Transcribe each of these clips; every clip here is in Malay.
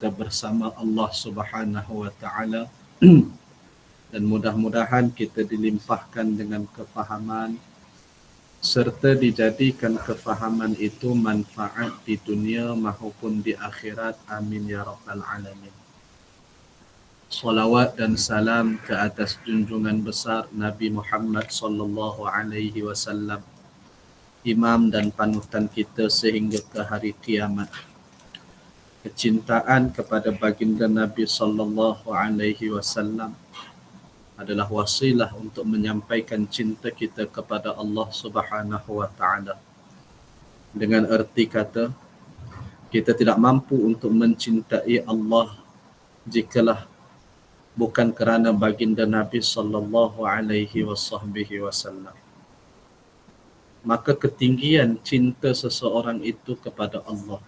kita bersama Allah Subhanahu wa taala dan mudah-mudahan kita dilimpahkan dengan kefahaman serta dijadikan kefahaman itu manfaat di dunia maupun di akhirat. Amin ya rabbal alamin. Salawat dan salam ke atas junjungan besar Nabi Muhammad sallallahu alaihi wasallam, imam dan panutan kita sehingga ke hari kiamat. Kecintaan kepada baginda Nabi sallallahu alaihi wasallam adalah wasilah untuk menyampaikan cinta kita kepada Allah Subhanahu wa taala. Dengan erti kata, kita tidak mampu untuk mencintai Allah jikalau bukan kerana baginda Nabi sallallahu alaihi wasallam. Maka ketinggian cinta seseorang itu kepada Allah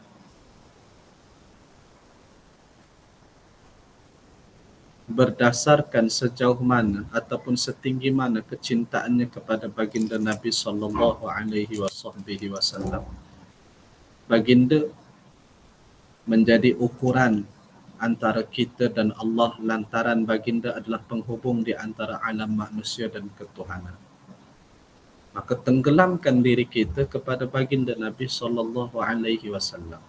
berdasarkan sejauh mana ataupun setinggi mana kecintaannya kepada baginda Nabi sallallahu alaihi wasallam. Baginda menjadi ukuran antara kita dan Allah lantaran baginda adalah penghubung di antara alam manusia dan ketuhanan. Maka tenggelamkan diri kita kepada baginda Nabi sallallahu alaihi wasallam.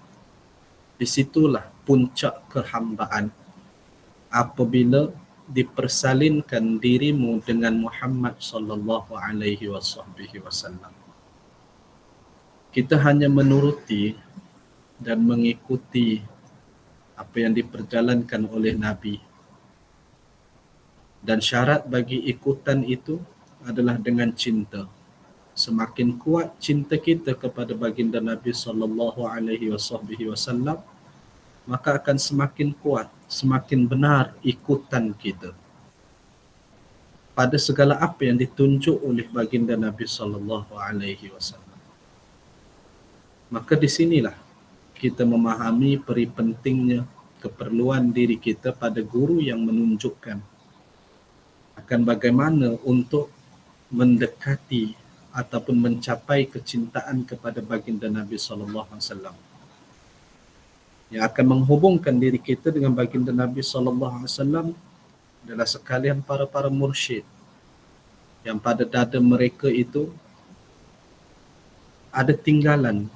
Di situlah puncak kehambaan apabila dipersalinkan dirimu dengan Muhammad sallallahu alaihi wasallam. Kita hanya menuruti dan mengikuti apa yang diperjalankan oleh Nabi. Dan syarat bagi ikutan itu adalah dengan cinta. Semakin kuat cinta kita kepada baginda Nabi sallallahu alaihi wasallam, maka akan semakin kuat, semakin benar ikutan kita pada segala apa yang ditunjuk oleh baginda Nabi sallallahu alaihi wasallam. Maka di sinilah kita memahami peri pentingnya keperluan diri kita pada guru yang menunjukkan akan bagaimana untuk mendekati ataupun mencapai kecintaan kepada baginda Nabi sallallahu alaihi wasallam, yang akan menghubungkan diri kita dengan baginda Nabi sallallahu alaihi wasallam adalah sekalian para mursyid yang pada dada mereka itu ada tinggalan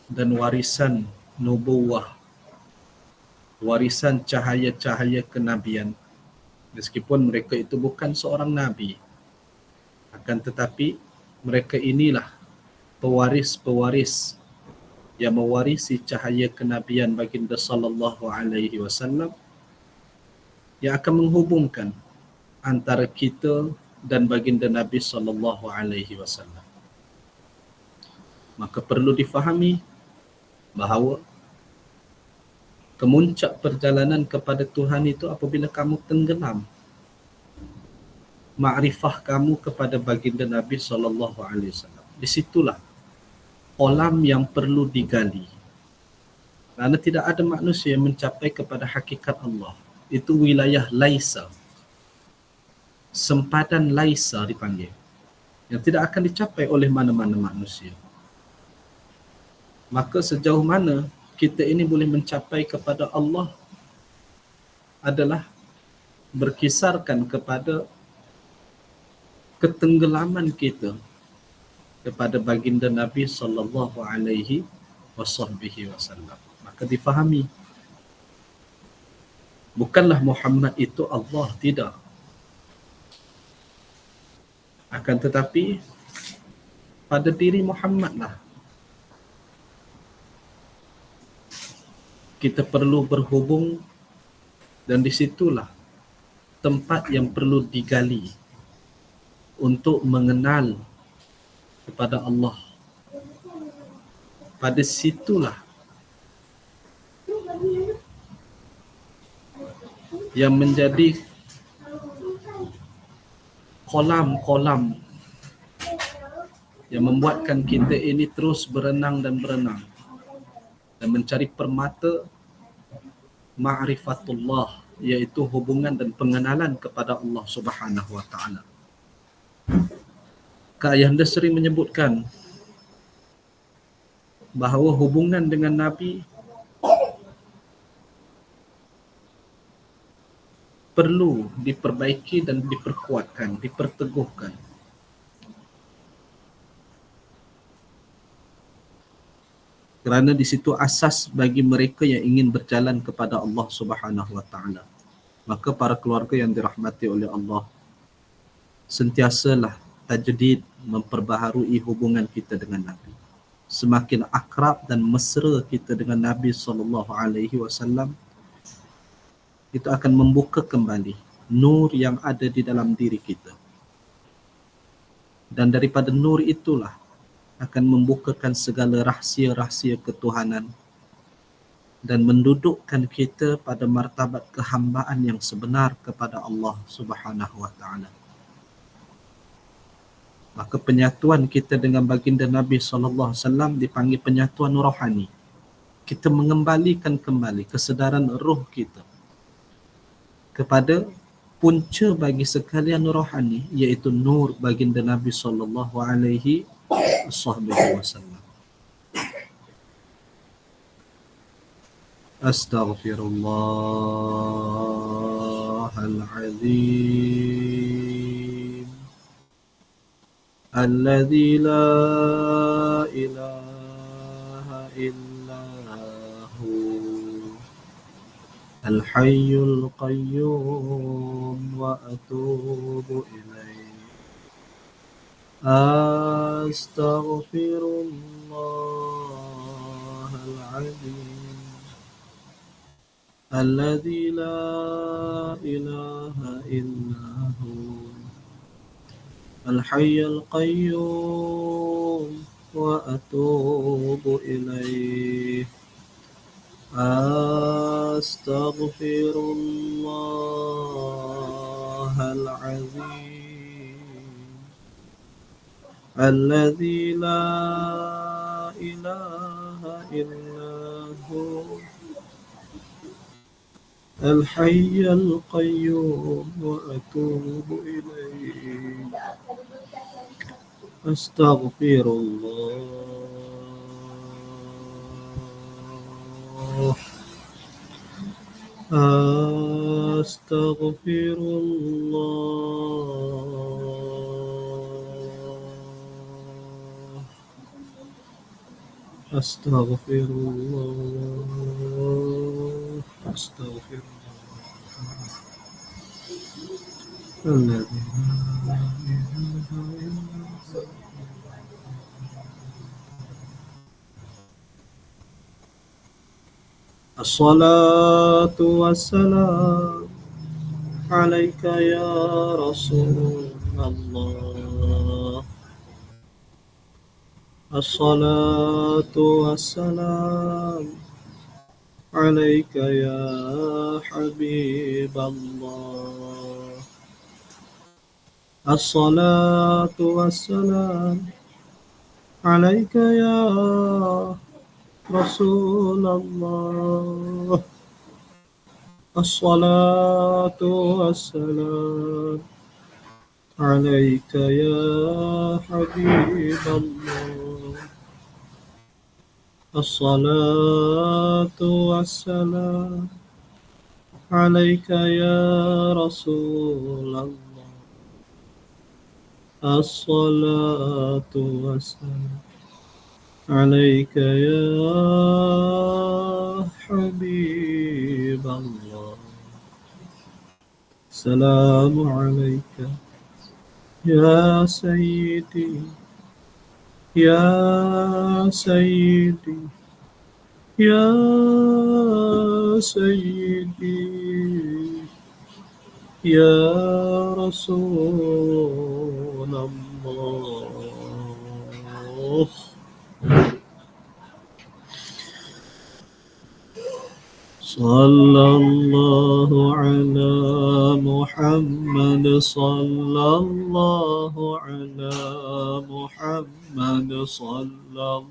dan warisan nubuwah, warisan cahaya-cahaya kenabian. Meskipun mereka itu bukan seorang nabi, akan tetapi mereka inilah pewaris-pewaris yang mewarisi cahaya kenabian baginda sallallahu alaihi wasallam, yang akan menghubungkan antara kita dan baginda Nabi sallallahu alaihi wasallam. Maka perlu difahami bahawa kemuncak perjalanan kepada Tuhan itu apabila kamu tenggelam makrifah kamu kepada baginda Nabi sallallahu alaihi wasallam. Di situlah kolam yang perlu digali. Kerana tidak ada manusia yang mencapai kepada hakikat Allah. Itu wilayah laisa. Sempadan laisa dipanggil. Yang tidak akan dicapai oleh mana-mana manusia. Maka sejauh mana kita ini boleh mencapai kepada Allah adalah berkisarkan kepada ketenggelaman kita kepada baginda Nabi sallallahu alaihi wasallam. Maka difahami, bukanlah Muhammad itu Allah, tidak. Akan tetapi pada diri Muhammadlah kita perlu berhubung, dan di situlah tempat yang perlu digali untuk mengenal kepada Allah. Pada situlah yang menjadi kolam-kolam yang membuatkan kita ini terus berenang dan berenang dan mencari permata ma'rifatullah, iaitu hubungan dan pengenalan kepada Allah Subhanahu wa taala. Ayahanda sering menyebutkan bahawa hubungan dengan Nabi perlu diperbaiki dan diperkuatkan, diperteguhkan. Kerana di situ asas bagi mereka yang ingin berjalan kepada Allah Subhanahu wa taala. Maka para keluarga yang dirahmati oleh Allah, sentiasalah tajdid, memperbaharui hubungan kita dengan Nabi. Semakin akrab dan mesra kita dengan Nabi SAW, itu akan membuka kembali nur yang ada di dalam diri kita. Dan daripada nur itulah akan membukakan segala rahsia-rahsia ketuhanan dan mendudukkan kita pada martabat kehambaan yang sebenar kepada Allah Subhanahu wa taala. Maka penyatuan kita dengan baginda Nabi SAW dipanggil penyatuan rohani. Kita mengembalikan kembali kesedaran roh kita kepada punca bagi sekalian rohani, iaitu nur baginda Nabi SAW. Astaghfirullahaladzim alladzi la ilaha illa hu al-hayyul qayyum wa atubu ilaih. Astaghfirullahaladzim alladzi la ilaha illa hu al-hayyul qayyum wa atubu ilaih. Astaghfirullahaladzim alladzi la ilaha illa hu al-hayyul qayyum wa atubu ilaih. Astaghfirullah. Astaghfirullah. Astaghfirullah. Astaghfirullah. Alladzi la ilaha illa hu. As-salatu wassalam alaika ya Rasulullah. As-salatu wassalam alaika ya Habiballah. As-salatu wassalam alaika ya Rasulullah. As-salatu wassalam alaika ya Habiballah. As-salatu wassalam alaika ya Rasulullah. As-salatu wassalam alaika ya Habiballah. Assalamu alaika ya Sayyidi, ya Sayyidi, ya Sayyidi, ya Rasulullah. Sallallahu ala Muhammad, sallallahu ala Muhammad, sallallahu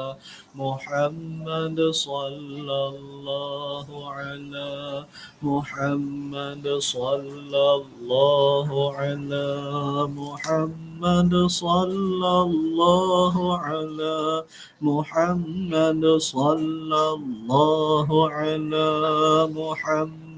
ala Muhammad, sallallahu ala Muhammad, sallallahu ala Muhammad, sallallahu ala Muhammad, sallallahu ala Muhammad,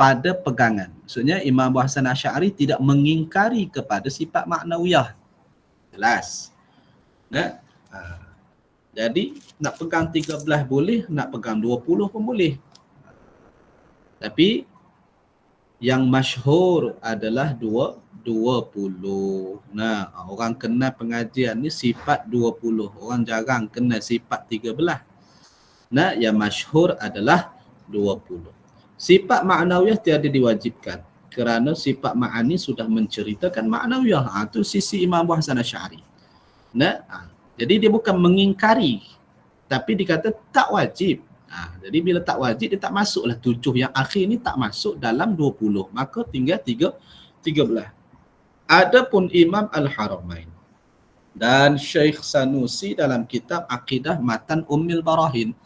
pada pegangan. Maksudnya Imam Abu Hasan Asy'ari tidak mengingkari kepada sifat maknawiyah. Jelas. Nah, jadi nak pegang 13 boleh, nak pegang 20 pun boleh. Tapi yang masyhur adalah 20. Nah, orang kenal pengajian ni sifat 20. Orang jarang kenal sifat 13. Nah, yang masyhur adalah 20. Sifat ma'nawiyah tiada diwajibkan kerana sifat ma'ani sudah menceritakan ma'nawiyah. Itu sisi Imam Abu Hasan Asy'ari. Nah, jadi dia bukan mengingkari, tapi dikata tak wajib. Jadi bila tak wajib, dia tak masuklah 7 yang akhir ni tak masuk dalam 20. Maka tinggal 13. Adapun Imam Al-Haramain dan Syekh Sanusi dalam kitab Aqidah Matan Ummil Barahin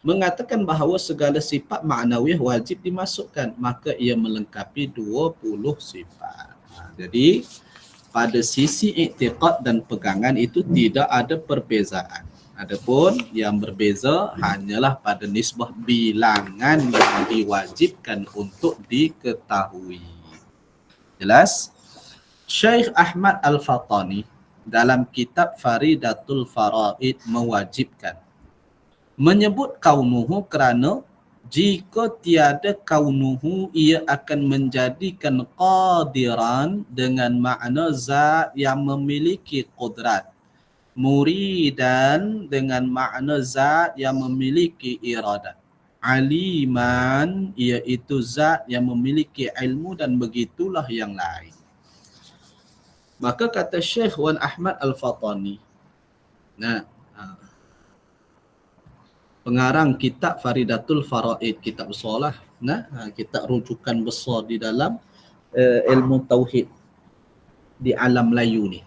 mengatakan bahawa segala sifat ma'nawiyah wajib dimasukkan, maka ia melengkapi 20 sifat. Jadi pada sisi i'tiqad dan pegangan itu tidak ada perbezaan. Adapun yang berbeza hanyalah pada nisbah bilangan yang diwajibkan untuk diketahui. Jelas? Syekh Ahmad Al-Fatani dalam kitab Faridatul Faraid mewajibkan menyebut kaunuhu kerana jika tiada kaunuhu ia akan menjadikan qadiran dengan makna zat yang memiliki qudrat, muridan dengan makna zat yang memiliki iradat, aliman iaitu zat yang memiliki ilmu, dan begitulah yang lain. Maka kata Syekh Wan Ahmad Al-Fatani, pengarang kitab Faridatul Faraid, kitab besar lah, kitab rujukan besar di dalam ilmu tauhid di alam Melayu ni.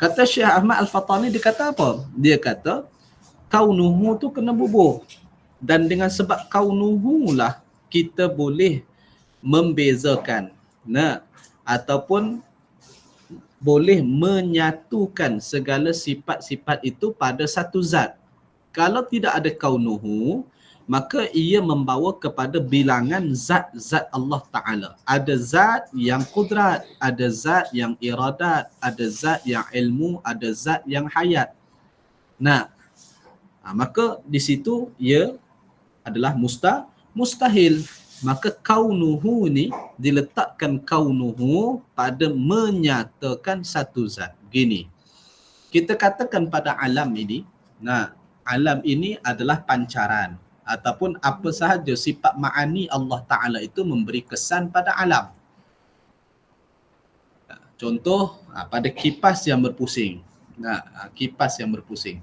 Kata Syekh Ahmad Al-Fatani, dia kata apa? Dia kata kaunuhu tu kena bubuh, dan dengan sebab kaunuhu lah kita boleh membezakan ataupun boleh menyatukan segala sifat-sifat itu pada satu zat. Kalau tidak ada kaunuhu, maka ia membawa kepada bilangan zat-zat Allah Ta'ala. Ada zat yang kudrat, ada zat yang iradat, ada zat yang ilmu, ada zat yang hayat. Maka di situ ia adalah mustahil. Maka kaunuhu ni diletakkan kaunuhu pada menyatakan satu zat. Gini, kita katakan pada alam ini, alam ini adalah pancaran ataupun apa sahaja sifat ma'ani Allah Ta'ala itu memberi kesan pada alam. Contoh, pada kipas yang berpusing. Kipas yang berpusing.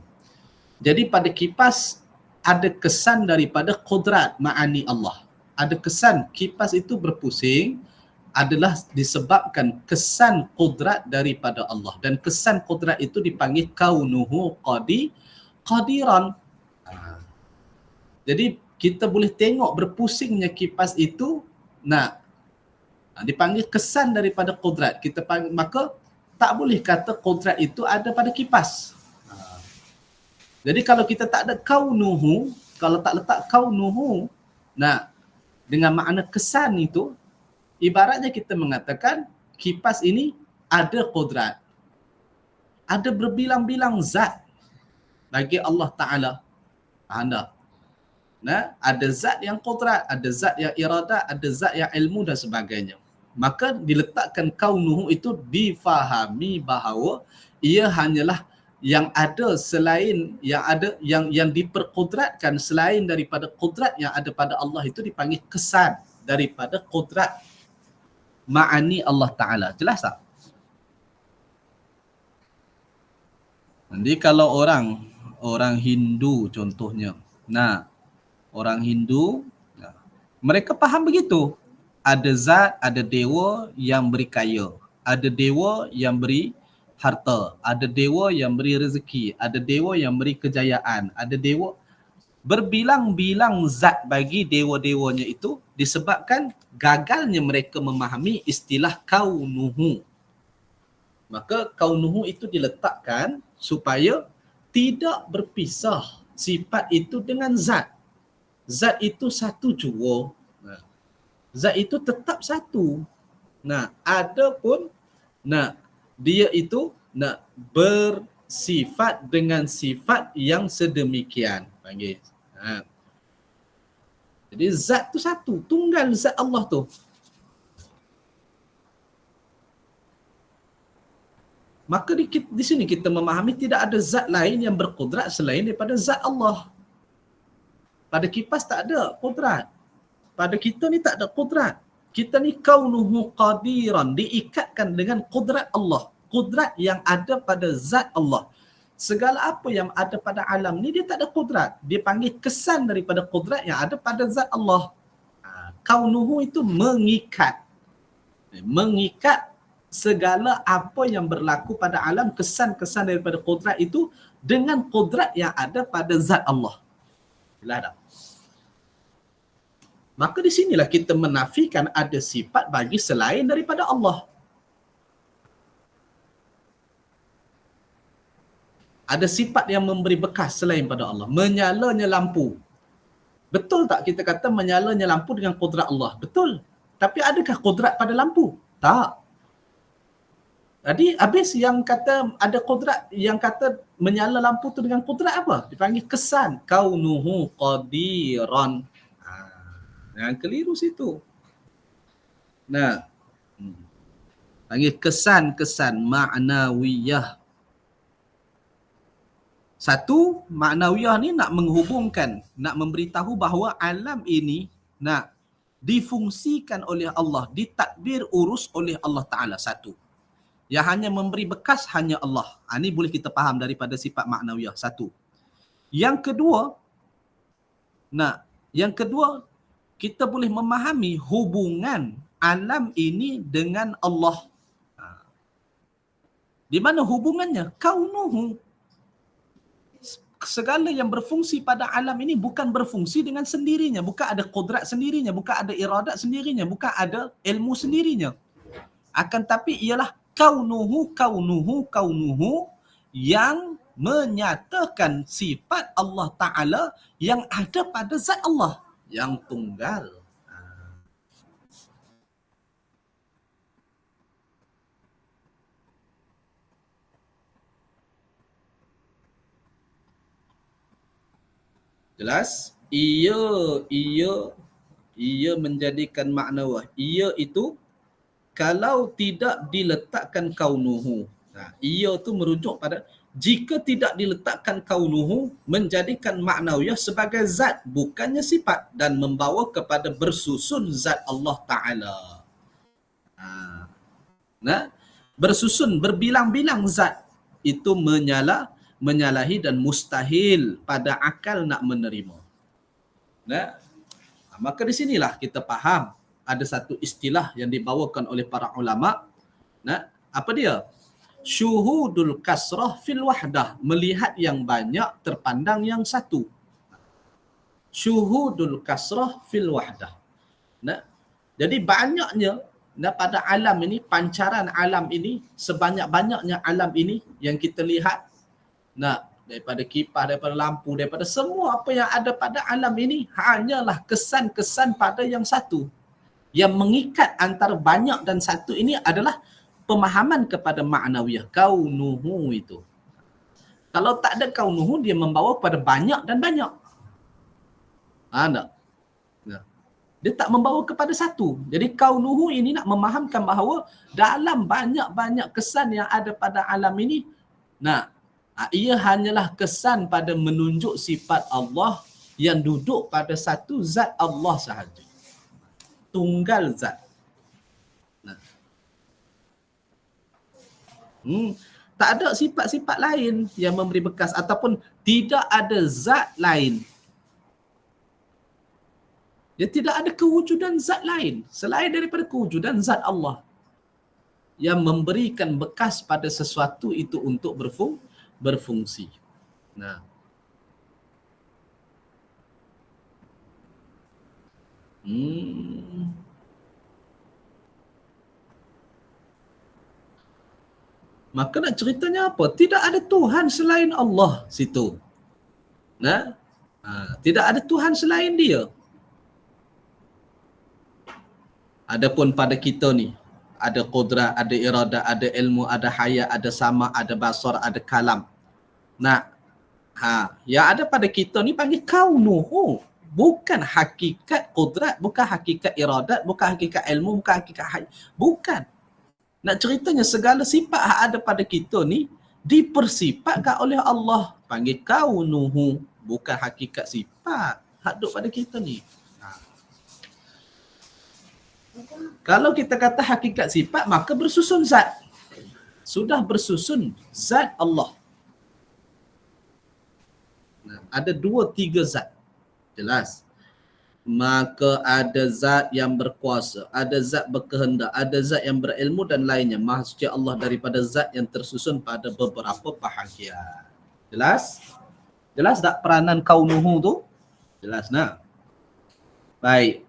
Jadi pada kipas ada kesan daripada qudrat ma'ani Allah. Ada kesan kipas itu berpusing adalah disebabkan kesan qudrat daripada Allah. Dan kesan qudrat itu dipanggil kaunuhu qadiran. Jadi kita boleh tengok berpusingnya kipas itu, dipanggil kesan daripada qudrat. Kita panggil, maka tak boleh kata qudrat itu ada pada kipas. Jadi kalau kita tak ada kaunuhu, kalau tak letak kaunuhu, dengan makna kesan itu, ibaratnya kita mengatakan kipas ini ada qudrat. Ada berbilang-bilang zat bagi Allah Ta'ala. Ada zat yang qudrat, ada zat yang iradat, ada zat yang ilmu dan sebagainya. Maka diletakkan kaunuhu itu difahami bahawa ia hanyalah yang ada selain yang diperkudratkan selain daripada qudrat yang ada pada Allah, itu dipanggil kesan daripada qudrat ma'ani Allah Ta'ala. Jelas tak? Jadi kalau orang Hindu contohnya, orang Hindu mereka faham begitu. Ada zat, ada dewa yang beri kaya, ada dewa yang beri harta, ada dewa yang beri rezeki, ada dewa yang beri kejayaan, ada dewa, berbilang-bilang zat bagi dewa-dewanya itu disebabkan gagalnya mereka memahami istilah kaunuhu. Maka kaunuhu itu diletakkan supaya tidak berpisah sifat itu dengan zat. Zat itu satu jua. Zat itu tetap satu. Nah, adapun dia itu bersifat dengan sifat yang sedemikian. Panggil. Jadi zat tu satu, tunggal zat Allah tu. Maka di sini kita memahami tidak ada zat lain yang berkudrat selain daripada zat Allah. Pada kipas tak ada kudrat. Pada kita ni tak ada kudrat. Kita ni kaunuhu qadiran, diikatkan dengan kudrat Allah. Kudrat yang ada pada zat Allah. Segala apa yang ada pada alam ni dia tak ada kudrat. Dia panggil kesan daripada kudrat yang ada pada zat Allah. Kaunuhu itu mengikat. Mengikat segala apa yang berlaku pada alam, kesan-kesan daripada kudrat itu dengan kudrat yang ada pada zat Allah. Jelas tak? Maka di sinilah kita menafikan ada sifat bagi selain daripada Allah. Ada sifat yang memberi bekas selain pada Allah. Menyalanya lampu. Betul tak kita kata menyalanya lampu dengan kudrat Allah? Betul. Tapi adakah kudrat pada lampu? Tak. Jadi habis yang kata ada kudrat, yang kata menyala lampu tu dengan kudrat apa? Dipanggil kesan. Kaunuhu qadiran. Yang keliru situ. Panggil kesan-kesan ma'nawiyah. Satu, ma'nawiyah ni nak menghubungkan, nak memberitahu bahawa alam ini nak difungsikan oleh Allah, ditadbir urus oleh Allah Ta'ala. Satu. Yang hanya memberi bekas hanya Allah. Ini boleh kita faham daripada sifat ma'nawiyah. Satu. Yang kedua, kita boleh memahami hubungan alam ini dengan Allah. Di mana hubungannya? Kaunuhu. Segala yang berfungsi pada alam ini bukan berfungsi dengan sendirinya. Bukan ada kodrat sendirinya. Bukan ada iradat sendirinya. Bukan ada ilmu sendirinya. Akan tapi ialah kaunuhu yang menyatakan sifat Allah Ta'ala yang ada pada zat Allah. Yang tunggal. Jelas? Ia menjadikan makna wah. Ia itu kalau tidak diletakkan kaunuhu. Ia tu merujuk pada jika tidak diletakkan kaunuhu menjadikan maknawiyah sebagai zat bukannya sifat dan membawa kepada bersusun zat Allah Ta'ala. Bersusun berbilang-bilang zat itu menyalahi dan mustahil pada akal nak menerima. Maka di sinilah kita faham ada satu istilah yang dibawakan oleh para ulama. Apa dia? Syuhudul kasrah fil wahdah. Melihat yang banyak terpandang yang satu. Syuhudul kasrah fil wahdah. Jadi banyaknya pada alam ini, pancaran alam ini, sebanyak-banyaknya alam ini yang kita lihat, daripada kipas, daripada lampu, daripada semua apa yang ada pada alam ini hanyalah kesan-kesan pada yang satu. Yang mengikat antara banyak dan satu ini adalah pemahaman kepada ma'nawiyah, kaunuhu itu. Kalau tak ada kaunuhu, dia membawa kepada banyak dan banyak. Dia tak membawa kepada satu. Jadi kaunuhu ini nak memahamkan bahawa dalam banyak-banyak kesan yang ada pada alam ini, ia hanyalah kesan pada menunjuk sifat Allah yang duduk pada satu zat Allah sahaja. Tunggal zat. Tak ada sifat-sifat lain yang memberi bekas ataupun tidak ada zat lain. Dia tidak ada kewujudan zat lain selain daripada kewujudan zat Allah yang memberikan bekas pada sesuatu itu untuk berfungsi. Maka nak ceritanya apa? Tidak ada Tuhan selain Allah situ. Tidak ada Tuhan selain dia. Adapun pada kita ni, ada qudrat, ada iradah, ada ilmu, ada hayat, ada sama, ada basar, ada kalam. Nah, yang ada pada kita ni panggil kaunuhu. Bukan hakikat qudrat, bukan hakikat iradat, bukan hakikat ilmu, bukan hakikat hayat. Bukan. Nak ceritanya segala sifat yang ada pada kita ni dipersifatkan oleh Allah. Panggil kaunuhu. Bukan hakikat sifat hak duk pada kita ni. Kalau kita kata hakikat sifat, maka bersusun zat. Sudah bersusun zat Allah. Ada 2-3 zat. Jelas. Maka ada zat yang berkuasa, ada zat berkehendak, ada zat yang berilmu dan lainnya. Maha suci Allah daripada zat yang tersusun pada beberapa bahagian. Jelas? Jelas tak peranan kaunuhu tu? Jelas nak? Baik.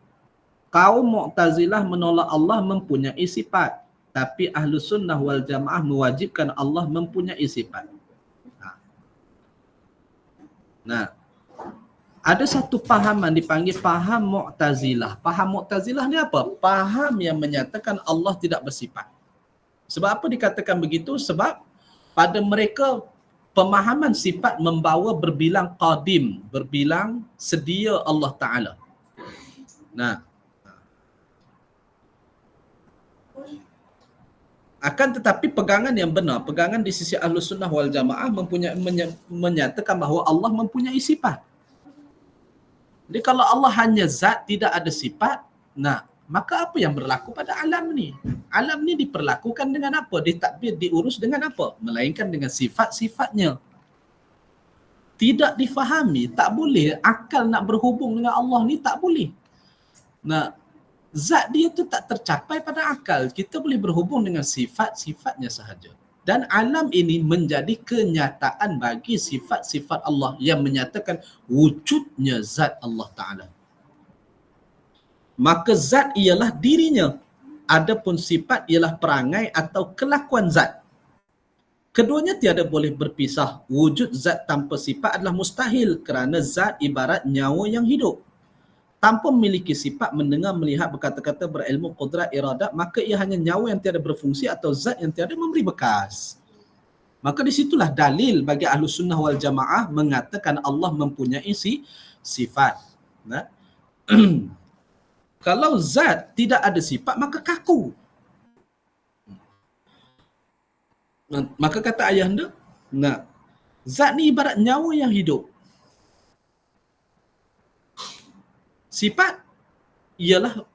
Kaum Mu'tazilah menolak Allah mempunyai sifat. Tapi Ahlus Sunnah wal Jamaah mewajibkan Allah mempunyai sifat. Nah, ada satu pahaman dipanggil faham Mu'tazilah. Faham Mu'tazilah ni apa? Faham yang menyatakan Allah tidak bersifat. Sebab apa dikatakan begitu? Sebab pada mereka pemahaman sifat membawa berbilang qadim, berbilang sedia Allah Ta'ala. Nah, akan tetapi pegangan yang benar, pegangan di sisi Ahlus Sunnah wal Jamaah menyatakan bahawa Allah mempunyai sifat. Jadi kalau Allah hanya zat, tidak ada sifat, nah, maka apa yang berlaku pada alam ni? Alam ni diperlakukan dengan apa? Ditadbir, diurus dengan apa? Melainkan dengan sifat-sifatnya. Tidak difahami, tak boleh. Akal nak berhubung dengan Allah ni tak boleh. Nah, zat dia tu tak tercapai pada akal. Kita boleh berhubung dengan sifat-sifatnya sahaja. Dan alam ini menjadi kenyataan bagi sifat-sifat Allah yang menyatakan wujudnya zat Allah Ta'ala. Maka zat ialah dirinya. Adapun sifat ialah perangai atau kelakuan zat. Keduanya tiada boleh berpisah. Wujud zat tanpa sifat adalah mustahil kerana zat ibarat nyawa yang hidup. Tanpa memiliki sifat, mendengar, melihat, berkata-kata, berilmu, qudrat, iradat, maka ia hanya nyawa yang tiada berfungsi atau zat yang tiada memberi bekas. Maka di situlah dalil bagi Ahlus Sunnah wal Jamaah mengatakan Allah mempunyai sifat. Nah? Kalau zat tidak ada sifat, maka kaku. Maka kata ayahanda, nah, zat ni ibarat nyawa yang hidup. Sifat ialah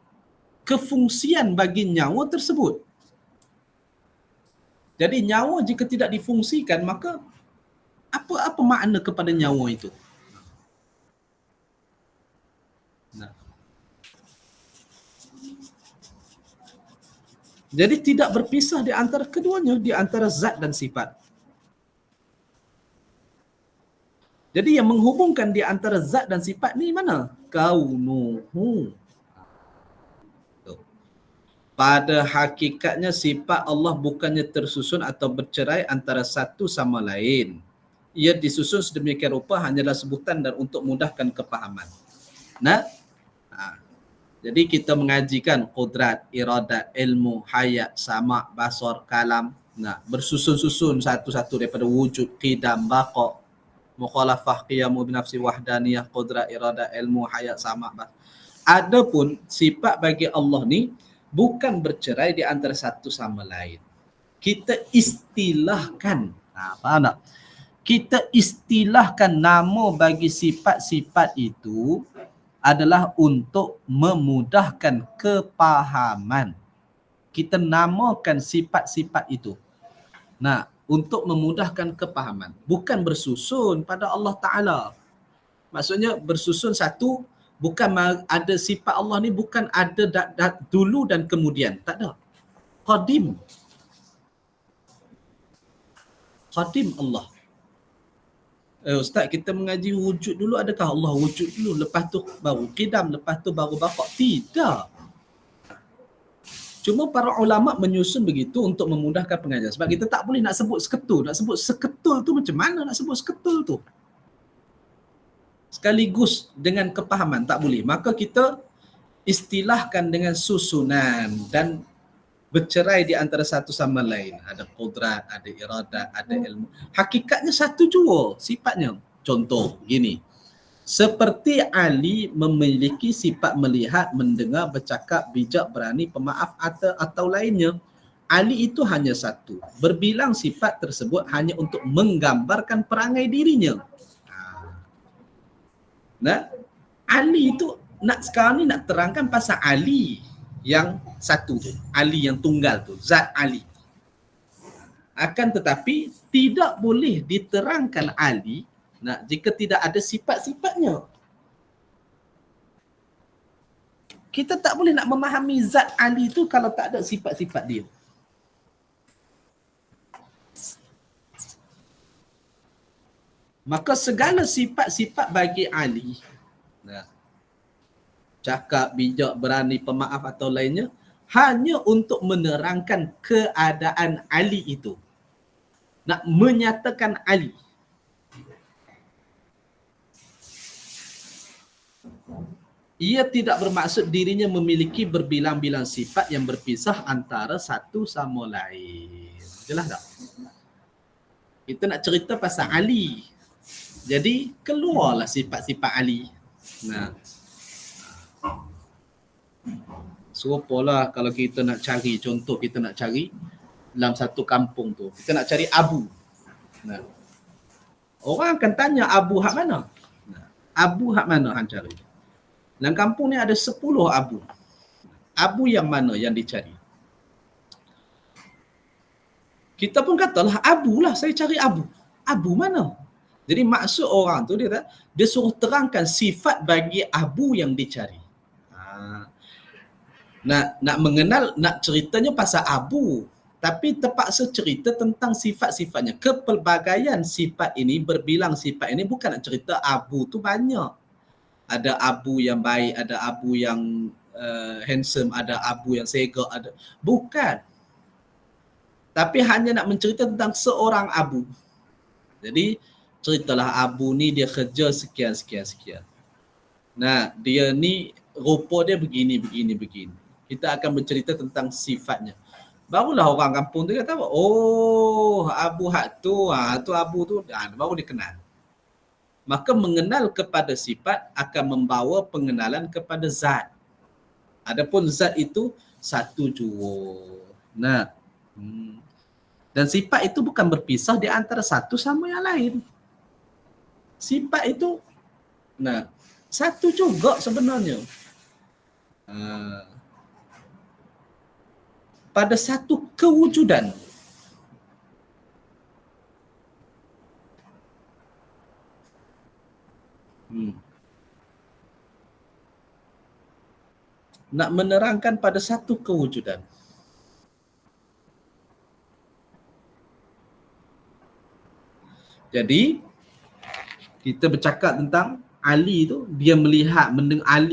kefungsian bagi nyawa tersebut. Jadi nyawa jika tidak difungsikan, maka apa makna kepada nyawa itu? Nah. Jadi tidak berpisah di antara keduanya, di antara zat dan sifat. Jadi yang menghubungkan di antara zat dan sifat ni mana? Kaunuhu. Pada hakikatnya sifat Allah bukannya tersusun atau bercerai antara satu sama lain. Ia disusun sedemikian rupa hanyalah sebutan dan untuk mudahkan kepahaman. Nah, jadi kita mengajikan qudrat, iradat, ilmu, hayat, sama, basar, kalam. Nah, bersusun-susun satu-satu daripada wujud, qidam, baqa', mukhalafah, qiyamu binafsi, wahdaniyah, qudrat, iradat, ilmu, hayat, sama. Adapun sifat bagi Allah ni bukan bercerai di antara satu sama lain. Kita istilahkan, faham tak? Kita istilahkan nama bagi sifat-sifat itu adalah untuk memudahkan kepahaman. Kita namakan sifat-sifat itu. Nah, untuk memudahkan kepahaman. Bukan bersusun pada Allah Ta'ala. Maksudnya bersusun satu, bukan ada sifat Allah ni bukan ada dulu dan kemudian. Tak ada. Qadim. Qadim Allah. Ustaz, kita mengaji wujud dulu, adakah Allah wujud dulu, lepas tu baru qidam, lepas tu baru baqa'? Tidak. Cuma para ulama menyusun begitu untuk memudahkan pengajian. Sebab kita tak boleh nak sebut seketul. Nak sebut seketul tu macam mana nak sebut seketul tu? Sekaligus dengan kepahaman, tak boleh. Maka kita istilahkan dengan susunan dan bercerai di antara satu sama lain. Ada qudrat, ada iradat, ada ilmu. Hakikatnya satu jua sifatnya. Contoh gini, seperti Ali memiliki sifat melihat, mendengar, bercakap, bijak, berani, pemaaf atau lainnya. Ali itu hanya satu. Berbilang sifat tersebut hanya untuk menggambarkan perangai dirinya. Nah, Ali itu sekarang ni nak terangkan pasal Ali yang satu tu, Ali yang tunggal tu, zat Ali. Akan tetapi tidak boleh diterangkan Ali jika tidak ada sifat-sifatnya. Kita tak boleh nak memahami zat Ali tu kalau tak ada sifat-sifat dia. Maka segala sifat-sifat bagi Ali, cakap, bijak, berani, pemaaf atau lainnya, hanya untuk menerangkan keadaan Ali itu. Nak menyatakan Ali. Ia tidak bermaksud dirinya memiliki berbilang-bilang sifat yang berpisah antara satu sama lain. Jelas tak? Kita nak cerita pasal Ali. Jadi keluarlah sifat-sifat Ali. Serupalah kalau kita nak cari, contoh kita nak cari dalam satu kampung tu, kita nak cari Abu. Orang akan tanya Abu hak mana? Abu hak mana hang cari? Dalam kampung ni ada 10 Abu. Abu yang mana yang dicari? Kita pun katalah Abu lah, saya cari Abu. Abu mana? Jadi maksud orang tu dia suruh terangkan sifat bagi Abu yang dicari. Nak mengenal, nak ceritanya pasal Abu, tapi terpaksa cerita tentang sifat-sifatnya. Kepelbagaian sifat ini, berbilang sifat ini, bukan nak cerita Abu tu banyak. Ada Abu yang baik, ada Abu yang handsome, ada Abu yang segak, ada. Bukan. Tapi hanya nak mencerita tentang seorang Abu. Jadi ceritalah Abu ni dia kerja sekian. Dia ni rupa dia begini. Kita akan bercerita tentang sifatnya. Barulah orang kampung tu kata, oh Abu hak tu, tu Abu tu, baru dia kenal. Maka mengenal kepada sifat akan membawa pengenalan kepada zat. Adapun zat itu satu jua. Dan sifat itu bukan berpisah di antara satu sama yang lain. Sifat itu satu juga sebenarnya. Pada satu kewujudan. Nak menerangkan pada satu kewujudan. Jadi kita bercakap tentang Ali tu, dia melihat, mendengar.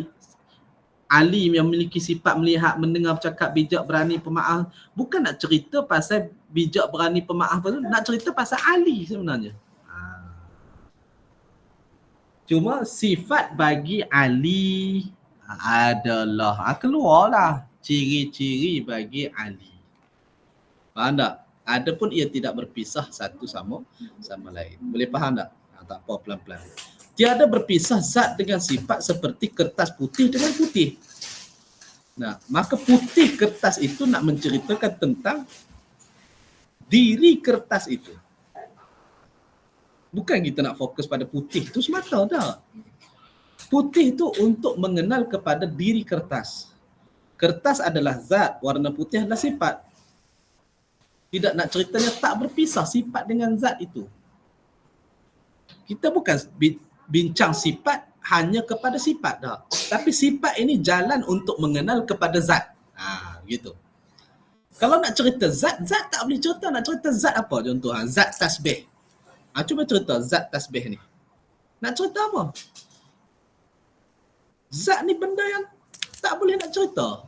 Ali yang memiliki sifat melihat, mendengar, bercakap, bijak, berani, pemaaf. Bukan nak cerita pasal bijak, berani, pemaaf tu, nak cerita pasal Ali sebenarnya. Cuma sifat bagi Ali adalah, keluarlah ciri-ciri bagi Ali. Faham tak? Adapun ia tidak berpisah satu sama lain. Boleh faham tak? Tak apa, pelan-pelan. Tiada berpisah zat dengan sifat seperti kertas putih dengan putih. Maka putih kertas itu nak menceritakan tentang diri kertas itu. Bukan kita nak fokus pada putih itu semata, tak. Putih itu untuk mengenal kepada diri kertas. Kertas adalah zat, warna putih adalah sifat. Tidak nak ceritanya tak berpisah sifat dengan zat itu. Kita bukan bincang sifat hanya kepada sifat dah. Tapi sifat ini jalan untuk mengenal kepada zat. Gitu. Kalau nak cerita zat tak boleh cerita. Nak cerita zat apa contoh? Zat tasbih. Cuba cerita zat tasbih ni. Nak cerita apa? Zat ni benda yang tak boleh nak cerita.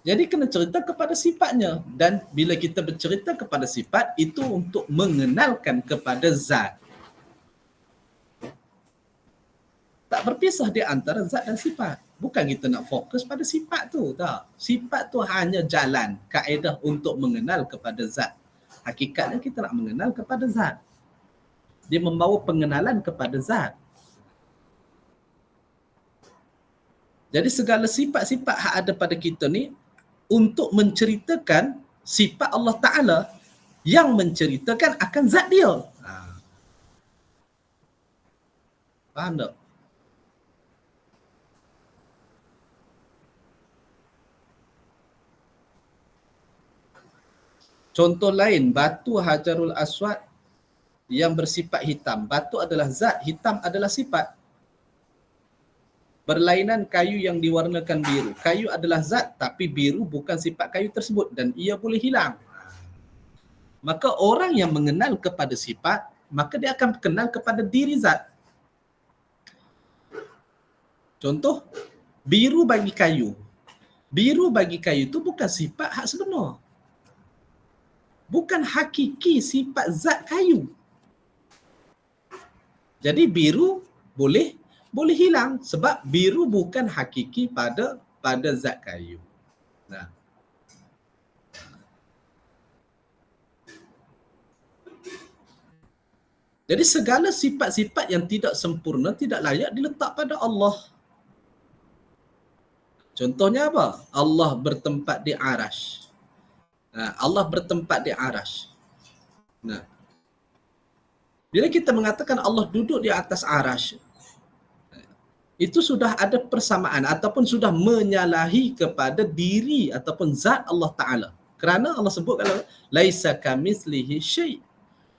Jadi kena cerita kepada sifatnya. Dan bila kita bercerita kepada sifat, itu untuk mengenalkan kepada zat. Tak berpisah di antara zat dan sifat. Bukan kita nak fokus pada sifat tu, tak. Sifat tu hanya jalan, kaedah untuk mengenal kepada zat. Hakikatnya kita nak mengenal kepada zat. Dia membawa pengenalan kepada zat. Jadi segala sifat-sifat yang ada pada kita ni untuk menceritakan sifat Allah Ta'ala yang menceritakan akan zat dia. Faham tak? Contoh lain, batu Hajarul Aswad yang bersifat hitam. Batu adalah zat, hitam adalah sifat. Berlainan kayu yang diwarnakan biru. Kayu adalah zat, tapi biru bukan sifat kayu tersebut dan ia boleh hilang. Maka orang yang mengenal kepada sifat, maka dia akan kenal kepada diri zat. Contoh, biru bagi kayu. Biru bagi kayu itu bukan sifat hak sebenar. Bukan hakiki sifat zat kayu. Jadi biru boleh hilang sebab biru bukan hakiki pada zat kayu. Nah. Jadi segala sifat-sifat yang tidak sempurna tidak layak diletak pada Allah. Contohnya apa? Allah bertempat di arash. Allah bertempat di arash. Nah, bila kita mengatakan Allah duduk di atas arash, itu sudah ada persamaan ataupun sudah menyalahi kepada diri ataupun zat Allah Ta'ala. Kerana Allah sebut kalau laisa kamitslihi syai'.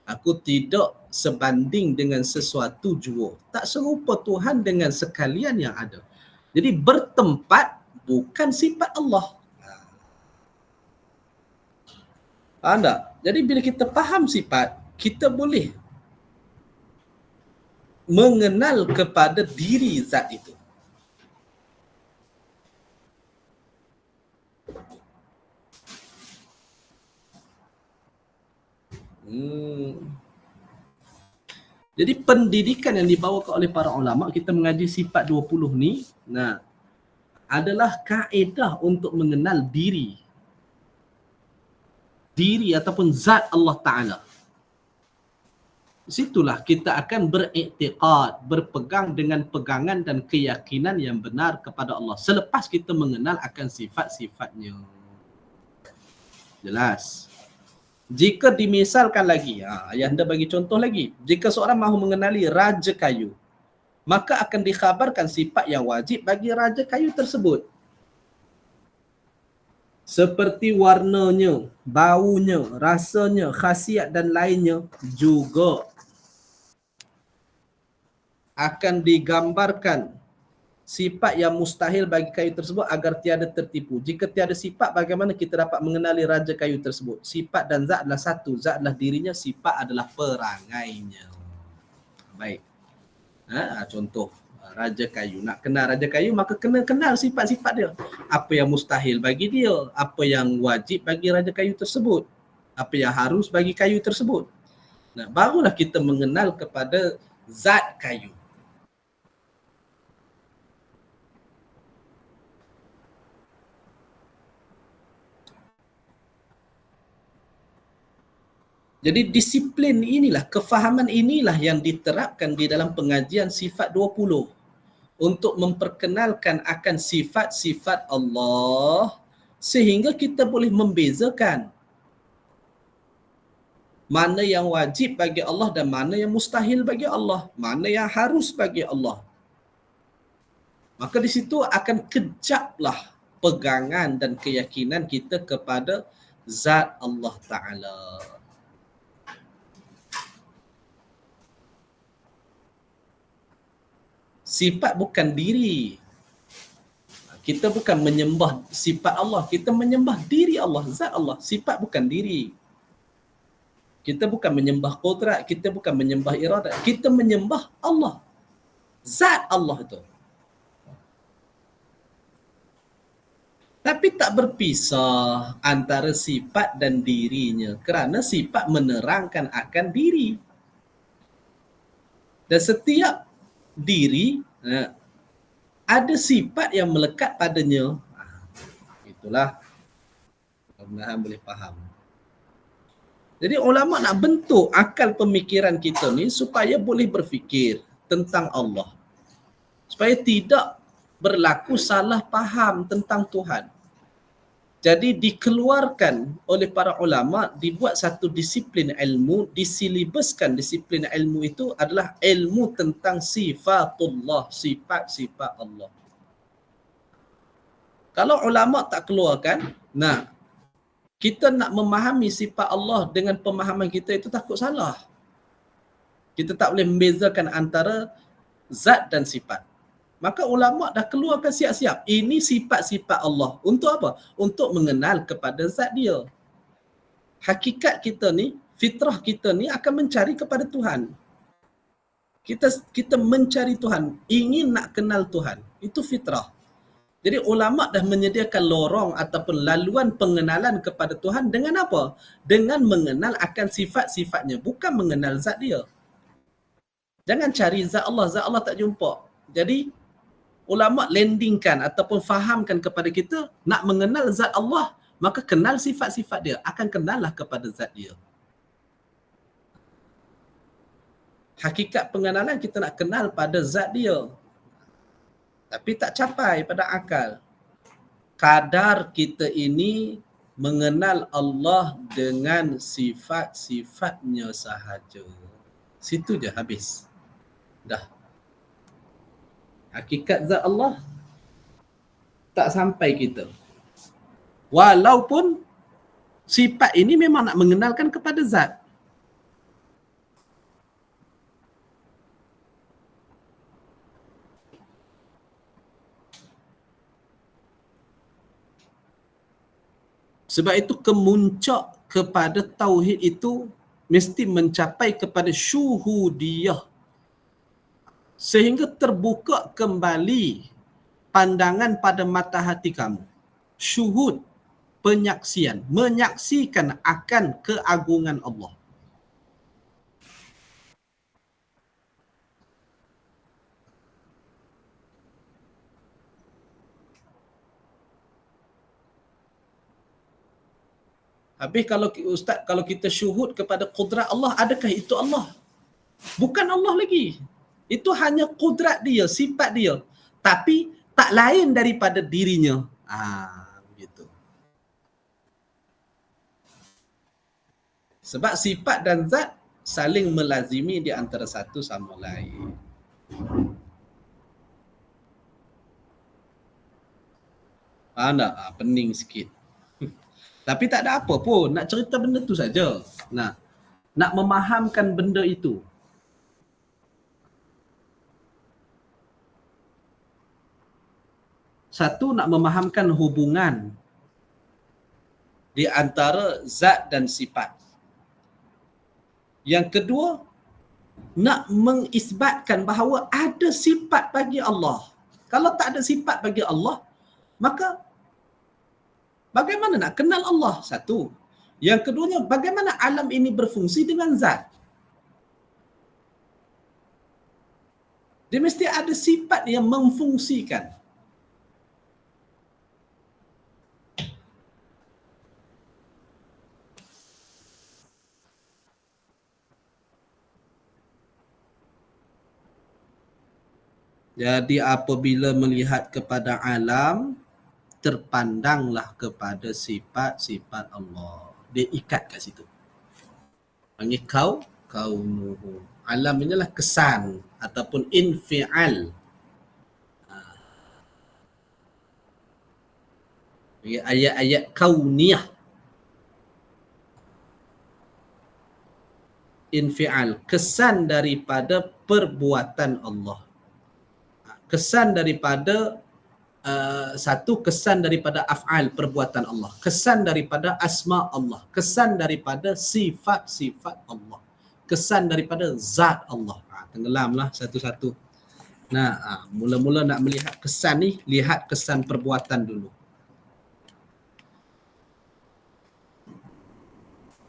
Aku tidak sebanding dengan sesuatu jua. Tak serupa Tuhan dengan sekalian yang ada. Jadi bertempat bukan sifat Allah. Faham tak? Jadi bila kita faham sifat, kita boleh mengenal kepada diri zat itu. Jadi pendidikan yang dibawakan oleh para ulama, kita mengaji sifat 20 ni, adalah kaedah untuk mengenal diri ataupun zat Allah Ta'ala. Situlah kita akan beriktiqad, berpegang dengan pegangan dan keyakinan yang benar kepada Allah selepas kita mengenal akan sifat-sifatnya. Jelas? Jika dimisalkan lagi, Ayahanda bagi contoh lagi. Jika seorang mahu mengenali raja kayu, maka akan dikhabarkan sifat yang wajib bagi raja kayu tersebut. Seperti warnanya, baunya, rasanya, khasiat dan lainnya juga akan digambarkan sifat yang mustahil bagi kayu tersebut agar tiada tertipu. Jika tiada sifat, bagaimana kita dapat mengenali raja kayu tersebut? Sifat dan zat adalah satu. Zat adalah dirinya, sifat adalah perangainya. Baik. Contoh, raja kayu. Nak kenal raja kayu, maka kena kenal sifat-sifat dia. Apa yang mustahil bagi dia, apa yang wajib bagi raja kayu tersebut, apa yang harus bagi kayu tersebut. Barulah kita mengenal kepada zat kayu. Jadi disiplin inilah, kefahaman inilah yang diterapkan di dalam pengajian sifat 20 untuk memperkenalkan akan sifat-sifat Allah sehingga kita boleh membezakan mana yang wajib bagi Allah dan mana yang mustahil bagi Allah, mana yang harus bagi Allah. Maka di situ akan kejaplah pegangan dan keyakinan kita kepada zat Allah Ta'ala. Sifat bukan diri. Kita bukan menyembah sifat Allah, kita menyembah diri Allah, zat Allah. Sifat bukan diri. Kita bukan menyembah qudrat, kita bukan menyembah iradat, kita menyembah Allah. Zat Allah itu. Tapi tak berpisah antara sifat dan dirinya kerana sifat menerangkan akan diri. Dan setiap diri Ada sifat yang melekat padanya. Itulah mudah-mudahan boleh faham. Jadi ulama nak bentuk akal pemikiran kita ni supaya boleh berfikir tentang Allah. Supaya tidak berlaku salah faham tentang Tuhan. Jadi dikeluarkan oleh para ulama, dibuat satu disiplin ilmu, disilibuskan disiplin ilmu itu adalah ilmu tentang sifatullah, sifat-sifat Allah. Kalau ulama tak keluarkan, kita nak memahami sifat Allah dengan pemahaman kita itu takut salah. Kita tak boleh membezakan antara zat dan sifat. Maka ulama dah keluarkan siap-siap. Ini sifat-sifat Allah. Untuk apa? Untuk mengenal kepada zat dia. Hakikat kita ni, fitrah kita ni akan mencari kepada Tuhan. Kita mencari Tuhan, ingin nak kenal Tuhan. Itu fitrah. Jadi ulama dah menyediakan lorong ataupun laluan pengenalan kepada Tuhan dengan apa? Dengan mengenal akan sifat-sifatnya, bukan mengenal zat dia. Jangan cari zat Allah tak jumpa. Jadi ulama landingkan ataupun fahamkan kepada kita, nak mengenal zat Allah, maka kenal sifat-sifat dia, akan kenallah kepada zat dia. Hakikat pengenalan kita nak kenal pada zat dia. Tapi tak capai pada akal. Kadar kita ini mengenal Allah dengan sifat-sifatnya sahaja. Situ je habis. Dah. Hakikat zat Allah tak sampai kita. Walaupun sifat ini memang nak mengenalkan kepada zat. Sebab itu kemuncak kepada tauhid itu mesti mencapai kepada syuhudiyah. Sehingga terbuka kembali pandangan pada mata hati kamu. Syuhud, penyaksian, menyaksikan akan keagungan Allah. Habis kalau kita syuhud kepada kudrat Allah, adakah itu Allah? Bukan Allah lagi. Itu hanya kudrat dia, sifat dia. Tapi tak lain daripada dirinya. Begitu. Sebab sifat dan zat saling melazimi di antara satu sama lain. Pening sikit. Tapi tak ada apa pun, nak cerita benda tu saja. Nak memahamkan benda itu. Satu, nak memahamkan hubungan di antara zat dan sifat. Yang kedua, nak mengisbatkan bahawa ada sifat bagi Allah. Kalau tak ada sifat bagi Allah, maka bagaimana nak kenal Allah? Satu. Yang keduanya, bagaimana alam ini berfungsi dengan zat? Dia mesti ada sifat yang memfungsikan. Jadi apabila melihat kepada alam, terpandanglah kepada sifat-sifat Allah. Dia ikat kat situ. Panggil kaunuhu. Alam inilah kesan ataupun infial. Ayat-ayat kauniyah. Infial. Kesan daripada perbuatan Allah. Kesan daripada satu, kesan daripada af'al, perbuatan Allah. Kesan daripada asma Allah. Kesan daripada sifat-sifat Allah. Kesan daripada zat Allah. Tenggelamlah satu-satu. Mula-mula nak melihat kesan ni, lihat kesan perbuatan dulu.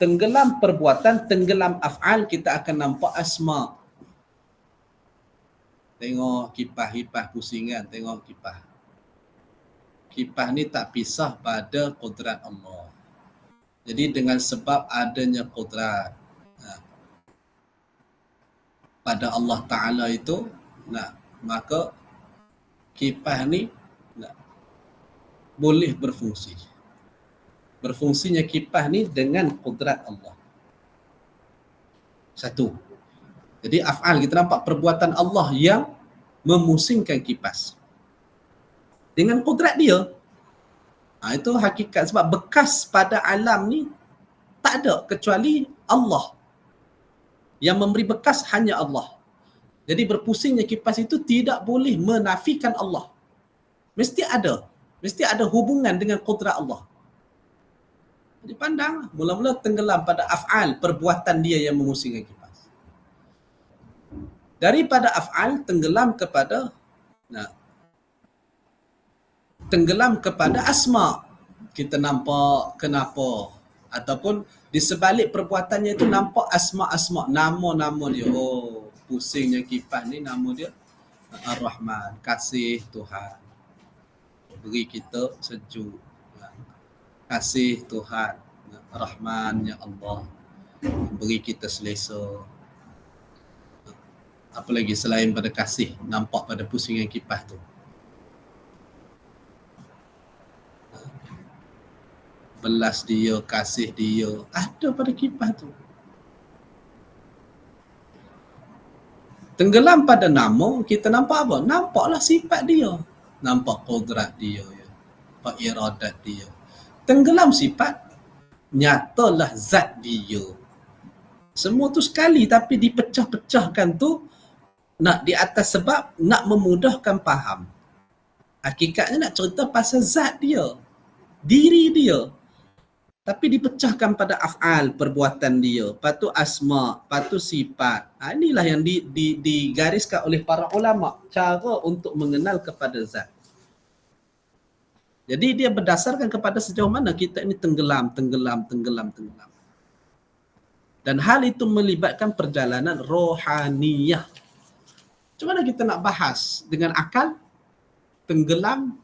Tenggelam perbuatan, tenggelam af'al, kita akan nampak asma. Tengok kipas pusingan, tengok kipas. Kipas ni tak pisah pada kudrat Allah. Jadi dengan sebab adanya kudrat pada Allah Ta'ala itu, maka kipas ni boleh berfungsi. Berfungsinya kipas ni dengan kudrat Allah. Satu. Jadi af'al, kita nampak perbuatan Allah yang memusingkan kipas dengan kudrat dia. Itu hakikat, sebab bekas pada alam ni tak ada kecuali Allah. Yang memberi bekas hanya Allah. Jadi berpusingnya kipas itu tidak boleh menafikan Allah. Mesti ada hubungan dengan kudrat Allah. Jadi pandang, mula-mula tenggelam pada af'al, perbuatan dia yang memusingkan kipas. Daripada af'al tenggelam kepada asma. Kita nampak kenapa, ataupun di sebalik perbuatannya itu nampak asma-asma, nama-nama dia. Oh, pusingnya kipas ni nama dia Ar-Rahman, kasih Tuhan, beri kita sejuk. Kasih Tuhan, Rahman ya Allah, beri kita selesa. Apa lagi selain pada kasih nampak pada pusingan kipas tu? Belas dia, kasih dia ada pada kipas tu. Tenggelam pada nama, kita nampak apa? Nampaklah sifat dia. Nampak kodrat dia, nampak iradat dia. Tenggelam sifat, nyatalah zat dia. Semua tu sekali, tapi dipecah-pecahkan tu nak di atas sebab nak memudahkan faham. Hakikatnya nak cerita pasal zat dia, diri dia. Tapi dipecahkan pada af'al, perbuatan dia. Lepas tu asma', lepas tu sifat. Inilah yang digariskan oleh para ulama, cara untuk mengenal kepada zat. Jadi dia berdasarkan kepada sejauh mana kita ini tenggelam. Dan hal itu melibatkan perjalanan rohaniyah. Macam mana kita nak bahas dengan akal? Tenggelam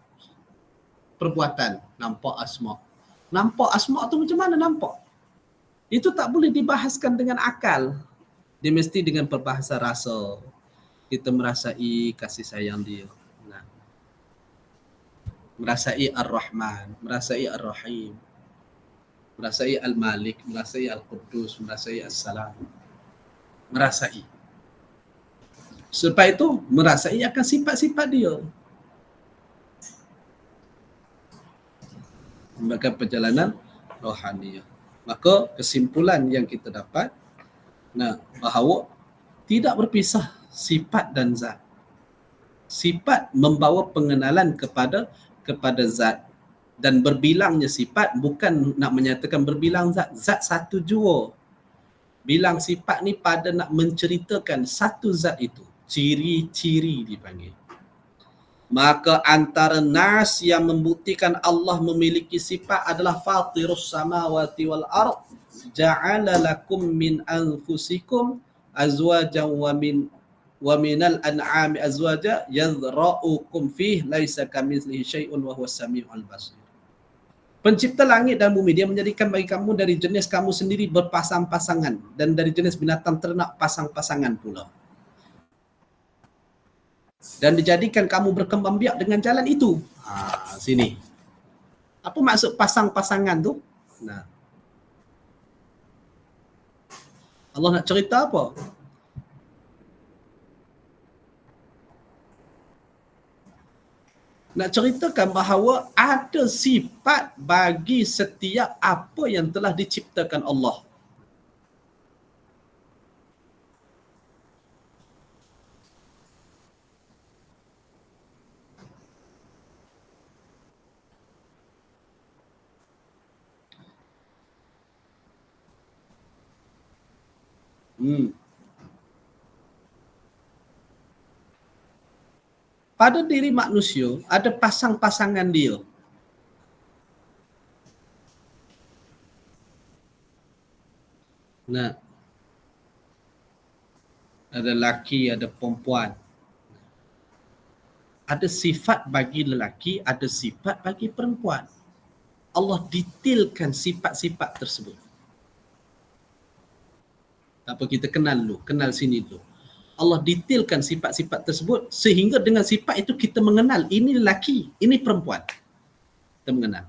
perbuatan, nampak asma'. Nampak asma' tu macam mana nampak? Itu tak boleh dibahaskan dengan akal. Dia mesti dengan perbahasa rasa. Kita merasai kasih sayang dia. Merasai Ar-Rahman, merasai Ar-Rahim, merasai Al-Malik, merasai Al-Quddus, merasai As-Salam. Merasai. Selepas itu, merasai akan sifat-sifat dia. Maka perjalanan rohaniyah. Maka kesimpulan yang kita dapat, bahawa tidak berpisah sifat dan zat. Sifat membawa pengenalan kepada zat. Dan berbilangnya sifat bukan nak menyatakan berbilang zat. Zat satu jua. Bilang sifat ni pada nak menceritakan satu zat itu. Ciri-ciri dipanggil. Maka antara nas yang membuktikan Allah memiliki sifat adalah fatirus samawati wal ard, ja'ala lakum min anfusikum azwajan wa minal an'ami azwaja yazra'ukum fih laisa kamitslihi syai'un wa huwas samiul basir. Pencipta langit dan bumi, dia menjadikan bagi kamu dari jenis kamu sendiri berpasang-pasangan, dan dari jenis binatang ternak pasang-pasangan pula. Dan dijadikan kamu berkembang biak dengan jalan itu. Sini. Apa maksud pasang-pasangan tu? Allah nak cerita apa? Nak ceritakan bahawa ada sifat bagi setiap apa yang telah diciptakan Allah. Pada diri manusia ada pasang-pasangan dia. Ada laki, ada perempuan. Ada sifat bagi lelaki, ada sifat bagi perempuan. Allah detailkan sifat-sifat tersebut. Tak apa, kita kenal dulu, kenal sini dulu. Allah detailkan sifat-sifat tersebut sehingga dengan sifat itu kita mengenal ini lelaki, ini perempuan. Kita mengenal.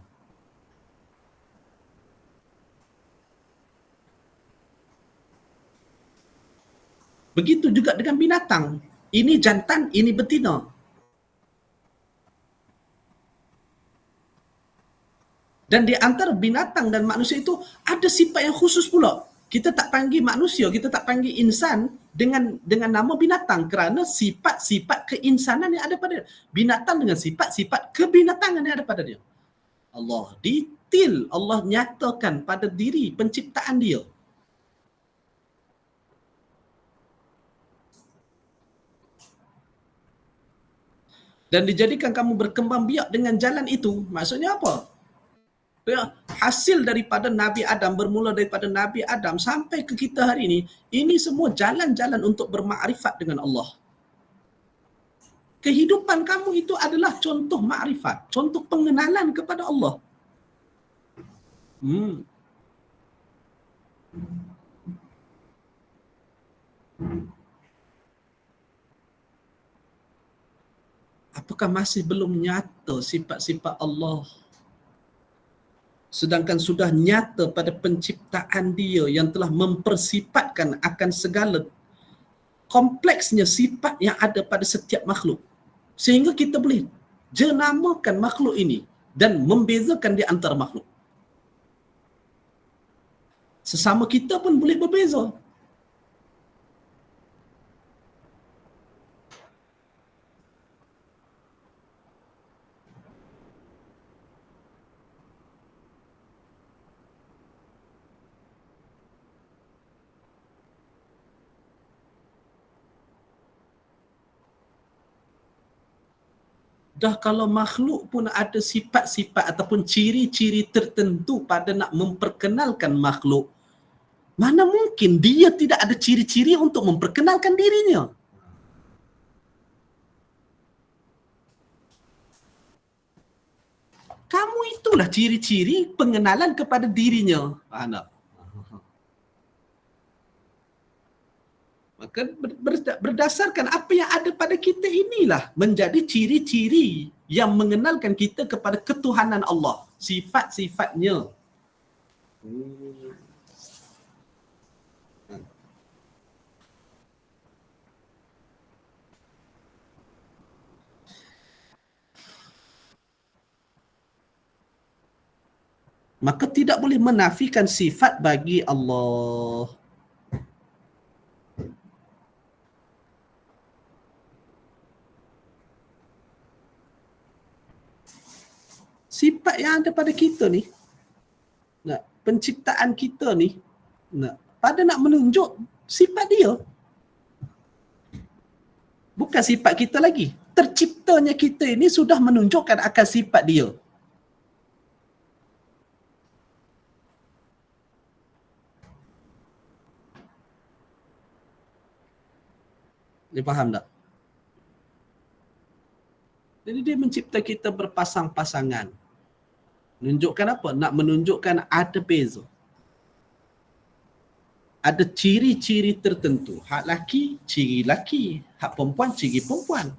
Begitu juga dengan binatang. Ini jantan, ini betina. Dan di antara binatang dan manusia itu ada sifat yang khusus pula. Kita tak panggil manusia, kita tak panggil insan dengan nama binatang kerana sifat-sifat keinsanan yang ada pada dia. Binatang dengan sifat-sifat kebinatangan yang ada pada dia. Allah detail, Allah nyatakan pada diri penciptaan dia. Dan dijadikan kamu berkembang biak dengan jalan itu. Maksudnya apa? Hasil daripada Nabi Adam, bermula daripada Nabi Adam sampai ke kita hari ini semua jalan-jalan untuk bermakrifat dengan Allah. Kehidupan kamu itu adalah contoh makrifat, contoh pengenalan kepada Allah. Apakah masih belum nyata sifat-sifat Allah? Sedangkan sudah nyata pada penciptaan dia yang telah mempersifatkan akan segala kompleksnya sifat yang ada pada setiap makhluk. Sehingga kita boleh jenamakan makhluk ini dan membezakan di antara makhluk. Sesama kita pun boleh berbeza. Dah kalau makhluk pun ada sifat-sifat ataupun ciri-ciri tertentu pada nak memperkenalkan makhluk, mana mungkin dia tidak ada ciri-ciri untuk memperkenalkan dirinya? Kamu itulah ciri-ciri pengenalan kepada dirinya. Faham tak? Maka berdasarkan apa yang ada pada kita inilah menjadi ciri-ciri yang mengenalkan kita kepada ketuhanan Allah, sifat-sifatnya. Maka tidak boleh menafikan sifat bagi Allah. Sifat yang ada pada kita ni, penciptaan kita ni, pada nak menunjuk sifat dia. Bukan sifat kita lagi. Terciptanya kita ini sudah menunjukkan akan sifat dia. Dia faham tak? Jadi dia mencipta kita berpasang-pasangan. Menunjukkan apa? Nak menunjukkan ada beza. Ada ciri-ciri tertentu. Hak laki, ciri laki. Hak perempuan, ciri perempuan.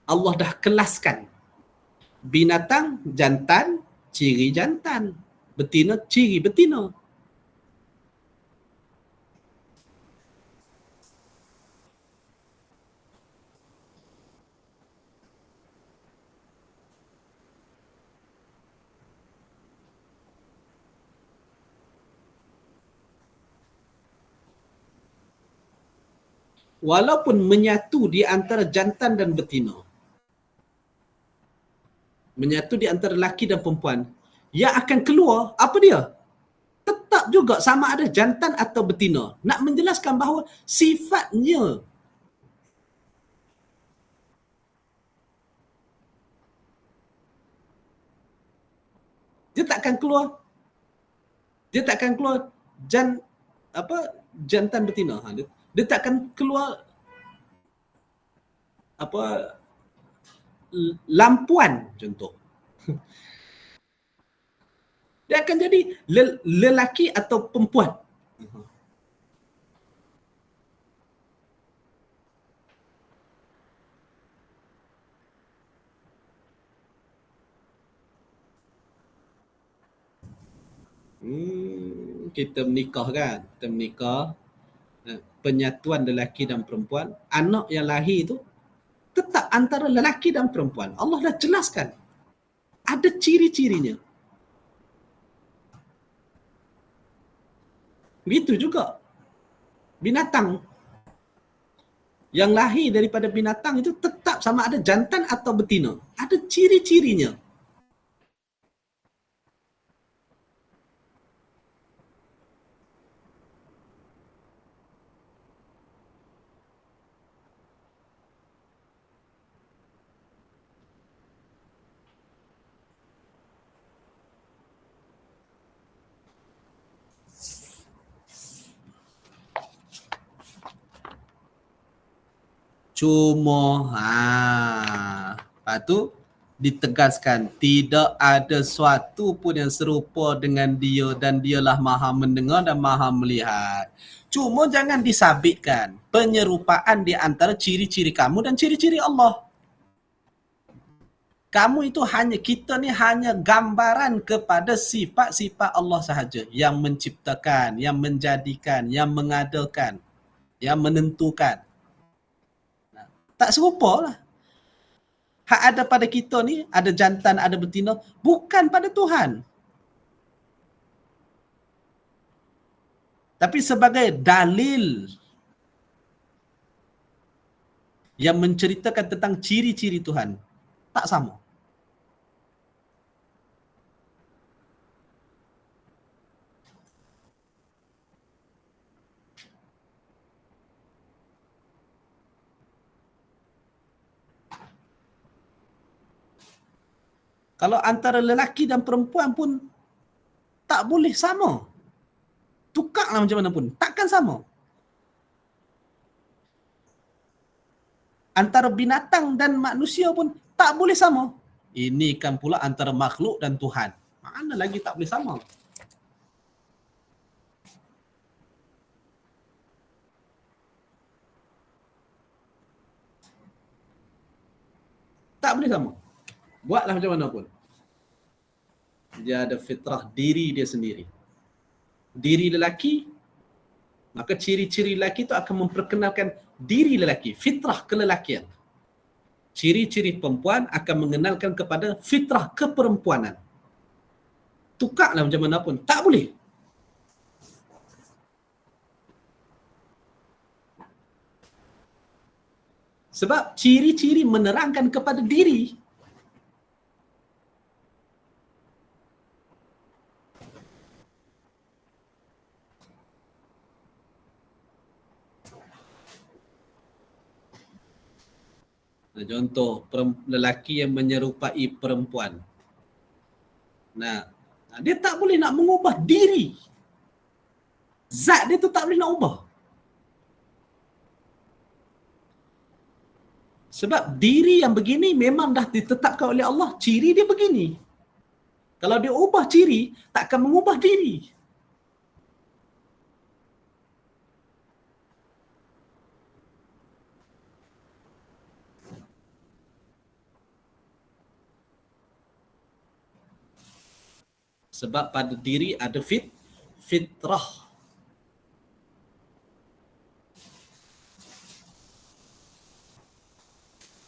Allah dah kelaskan. Binatang, jantan, ciri jantan. Betina, ciri betina. Walaupun menyatu di antara jantan dan betina, menyatu di antara laki dan perempuan, yang akan keluar apa dia? Tetap juga sama ada jantan atau betina. Nak menjelaskan bahawa sifatnya dia takkan keluar jantan betina. Dia takkan keluar apa lampuan contoh. Dia akan jadi lelaki atau perempuan. Kita menikah kan, kita menikah, penyatuan lelaki dan perempuan, anak yang lahir itu tetap antara lelaki dan perempuan. Allah dah jelaskan. Ada ciri-cirinya. Begitu juga binatang. Yang lahir daripada binatang itu tetap sama ada jantan atau betina. Ada ciri-cirinya. Cuma lepas tu ditegaskan tidak ada suatu pun yang serupa dengan dia dan dialah maha mendengar dan maha melihat. Cuma jangan disabitkan penyerupaan di antara ciri-ciri kamu dan ciri-ciri Allah. Kamu itu kita ni hanya gambaran kepada sifat-sifat Allah sahaja yang menciptakan, yang menjadikan, yang mengadakan, yang menentukan. Tak serupa lah. Hak ada pada kita ni, ada jantan, ada betina, bukan pada Tuhan. Tapi sebagai dalil yang menceritakan tentang ciri-ciri Tuhan, tak sama. Kalau antara lelaki dan perempuan pun tak boleh sama. Tukarlah macam mana pun, takkan sama. Antara binatang dan manusia pun tak boleh sama. Ini kan pula antara makhluk dan Tuhan. Mana lagi tak boleh sama? Tak boleh sama. Buatlah macam mana pun. Dia ada fitrah diri dia sendiri. Diri lelaki, maka ciri-ciri lelaki itu akan memperkenalkan diri lelaki, fitrah kelelakian. Ciri-ciri perempuan akan mengenalkan kepada fitrah keperempuanan. Tukarlah macam mana pun, tak boleh. Sebab ciri-ciri menerangkan kepada diri. Contoh, lelaki yang menyerupai perempuan. Nah, dia tak boleh nak mengubah diri. Zat dia tu tak boleh nak ubah. Sebab diri yang begini memang dah ditetapkan oleh Allah. Ciri dia begini. Kalau dia ubah ciri, takkan mengubah diri. Sebab pada diri ada fitrah.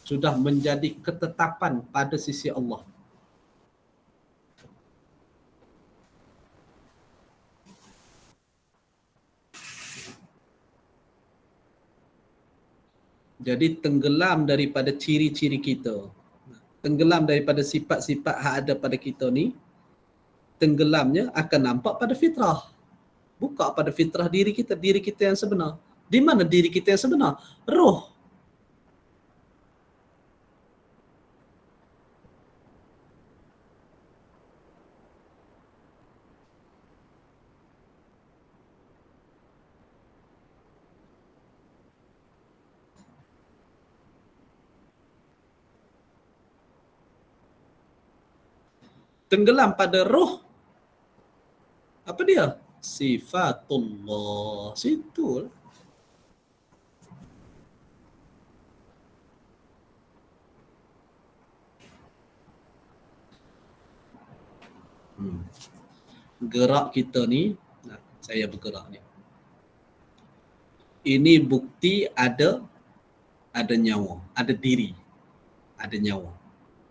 Sudah menjadi ketetapan pada sisi Allah. Jadi tenggelam daripada ciri-ciri kita. Tenggelam daripada sifat-sifat yang ada pada kita ni, tenggelamnya akan nampak pada fitrah. Buka pada fitrah diri kita yang sebenar. Di mana diri kita yang sebenar? Roh. tenggelam pada roh, apa dia? Sifatullah. Situ. Gerak kita ni, saya bergerak ni. Ini bukti ada nyawa, ada diri, ada nyawa.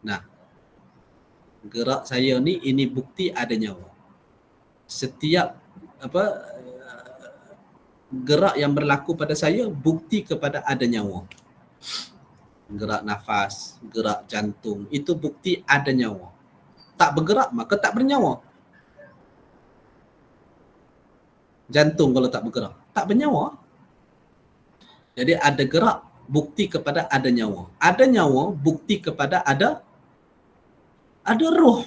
Nah, gerak saya ni ini bukti ada nyawa. Setiap gerak yang berlaku pada saya bukti kepada ada nyawa. Gerak nafas, gerak jantung, itu bukti ada nyawa. Tak bergerak maka tak bernyawa. Jantung kalau tak bergerak, tak bernyawa. Jadi ada gerak bukti kepada ada nyawa. Ada nyawa bukti kepada ada roh.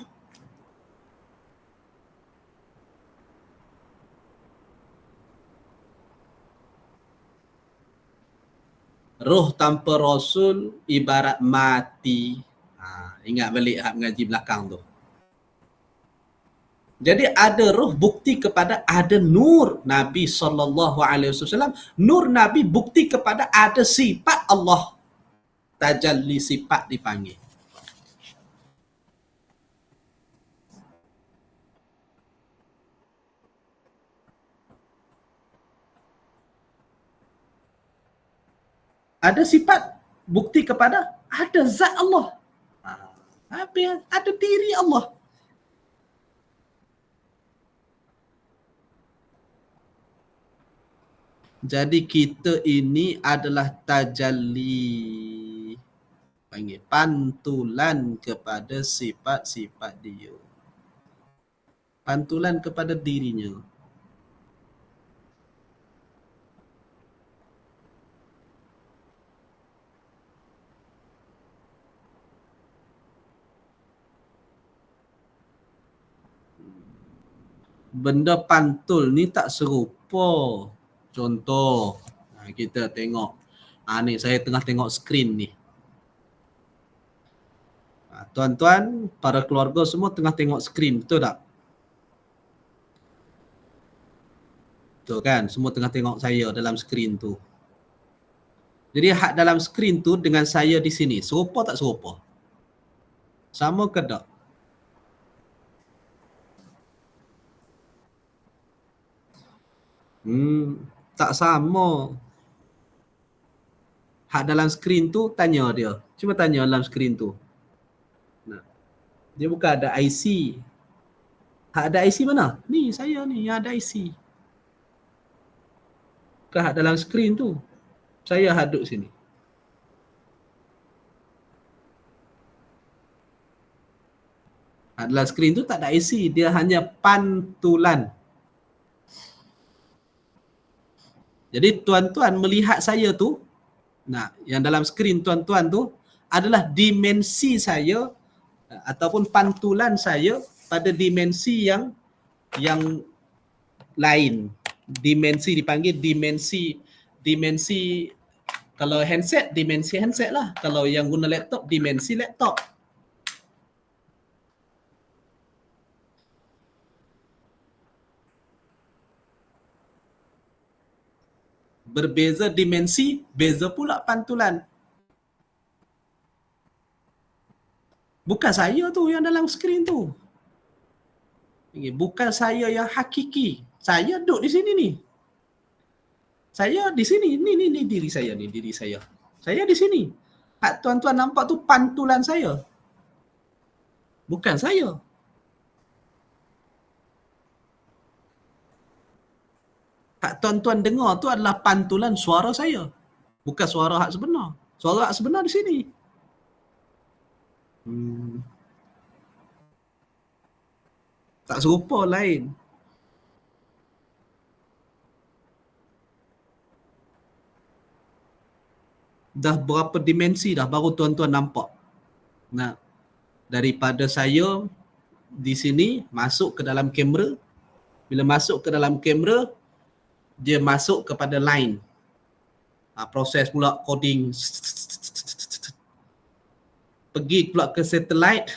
Roh tanpa Rasul ibarat mati. Ingat balik hak mengaji belakang tu. Jadi ada roh bukti kepada ada nur Nabi SAW. Nur Nabi bukti kepada ada sifat Allah. Tajalli sifat dipanggil. Ada sifat bukti kepada ada zat Allah. Ada diri Allah. Jadi kita ini adalah tajalli, panggil pantulan kepada sifat-sifat dia. Pantulan kepada dirinya. Benda pantul ni tak serupa. Contoh, kita tengok. Ni saya tengah tengok skrin ni. Tuan-tuan, para keluarga semua tengah tengok skrin, betul tak? Betul kan? Semua tengah tengok saya dalam skrin tu. Jadi hak dalam skrin tu dengan saya di sini, serupa tak serupa? Sama ke tak? Tak sama. Hak dalam skrin tu tanya dia. Cuma tanya dalam skrin tu. Dia bukan ada IC. Hak ada IC mana? Ni saya ni yang ada IC. Bukan hak dalam skrin tu. Saya hadut sini. Hak dalam skrin tu tak ada IC. Dia hanya pantulan. Jadi tuan-tuan melihat saya tu, yang dalam skrin tuan-tuan tu adalah dimensi saya ataupun pantulan saya pada dimensi yang lain. Dimensi dipanggil dimensi kalau handset, dimensi handset lah. Kalau yang guna laptop, dimensi laptop. Berbeza dimensi, beza pula pantulan. Bukan saya tu yang dalam skrin tu. Bukan saya yang hakiki. Saya duduk di sini ni. Saya di sini. Ni diri saya ni, diri saya. Saya di sini. Hak tuan-tuan nampak tu pantulan saya. Bukan saya. Hak tuan-tuan dengar tu adalah pantulan suara saya. Bukan suara hak sebenar. Suara hak sebenar di sini. Tak serupa, lain. Dah berapa dimensi dah baru tuan-tuan nampak. Daripada saya di sini masuk ke dalam kamera. Bila masuk ke dalam kamera, dia masuk kepada line. Proses pula coding. Pergi pula ke satellite.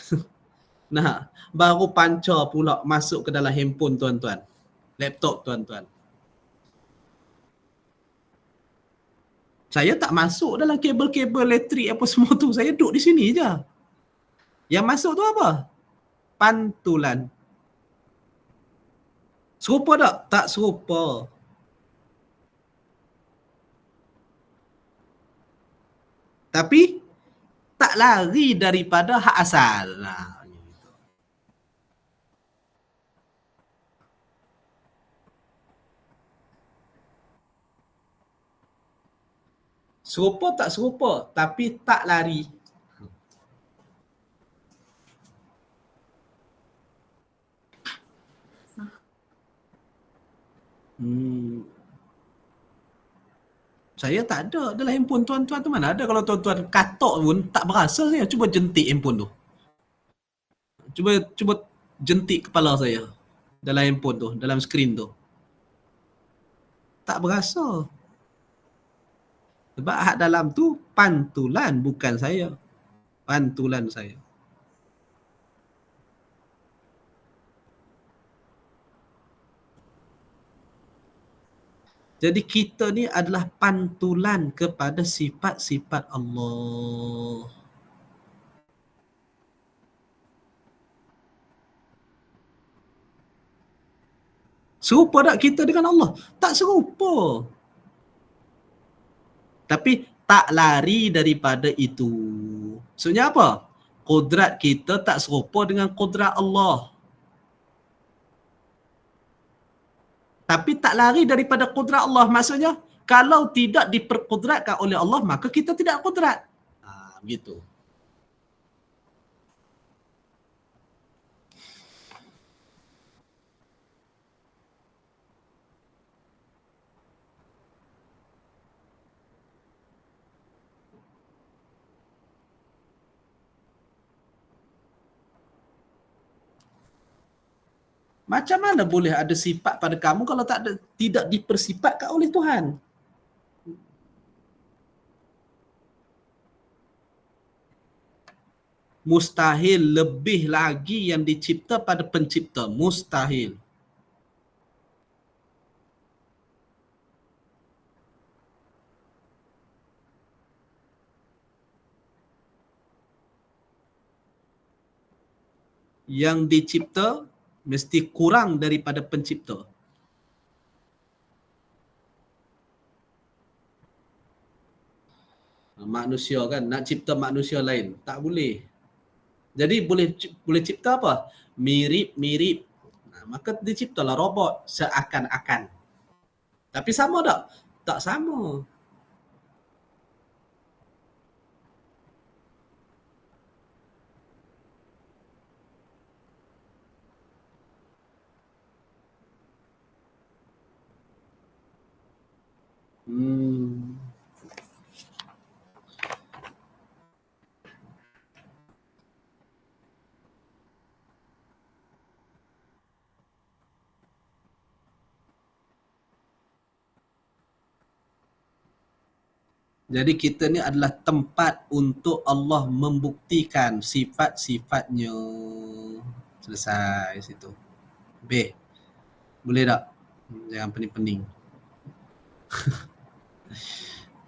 baru pancar pula masuk ke dalam handphone tuan-tuan. Laptop tuan-tuan. Saya tak masuk dalam kabel-kabel elektrik apa semua tu. Saya duduk di sini je. Yang masuk tu apa? Pantulan. Serupa tak? Tak serupa. Tapi tak lari daripada hak asal. Nah, serupa tak serupa, tapi tak lari. Saya tak ada dalam handphone tuan-tuan tu. Mana ada kalau tuan-tuan katok pun tak berasa saya. Cuba jentik handphone tu. Cuba jentik kepala saya dalam handphone tu, dalam skrin tu. Tak berasa. Sebab hak dalam tu pantulan, bukan saya. Pantulan saya. Jadi kita ni adalah pantulan kepada sifat-sifat Allah. Serupa tak kita dengan Allah? Tak serupa. Tapi tak lari daripada itu. Maksudnya apa? Kodrat kita tak serupa dengan kodrat Allah. Tapi tak lari daripada kodrat Allah. Maksudnya, kalau tidak diperkodratkan oleh Allah, maka kita tidak kodrat. Begitu. Macam mana boleh ada sifat pada kamu kalau tidak dipersifatkan oleh Tuhan? Mustahil lebih lagi yang dicipta pada pencipta. Mustahil. Yang dicipta mesti kurang daripada pencipta. Manusia kan, nak cipta manusia lain. Tak boleh. Jadi boleh cipta apa? Mirip-mirip. Maka diciptalah robot seakan-akan. Tapi sama tak? Tak sama. Jadi kita ni adalah tempat untuk Allah membuktikan sifat-sifatnya. Selesai situ. B. Boleh tak? Jangan pening-pening.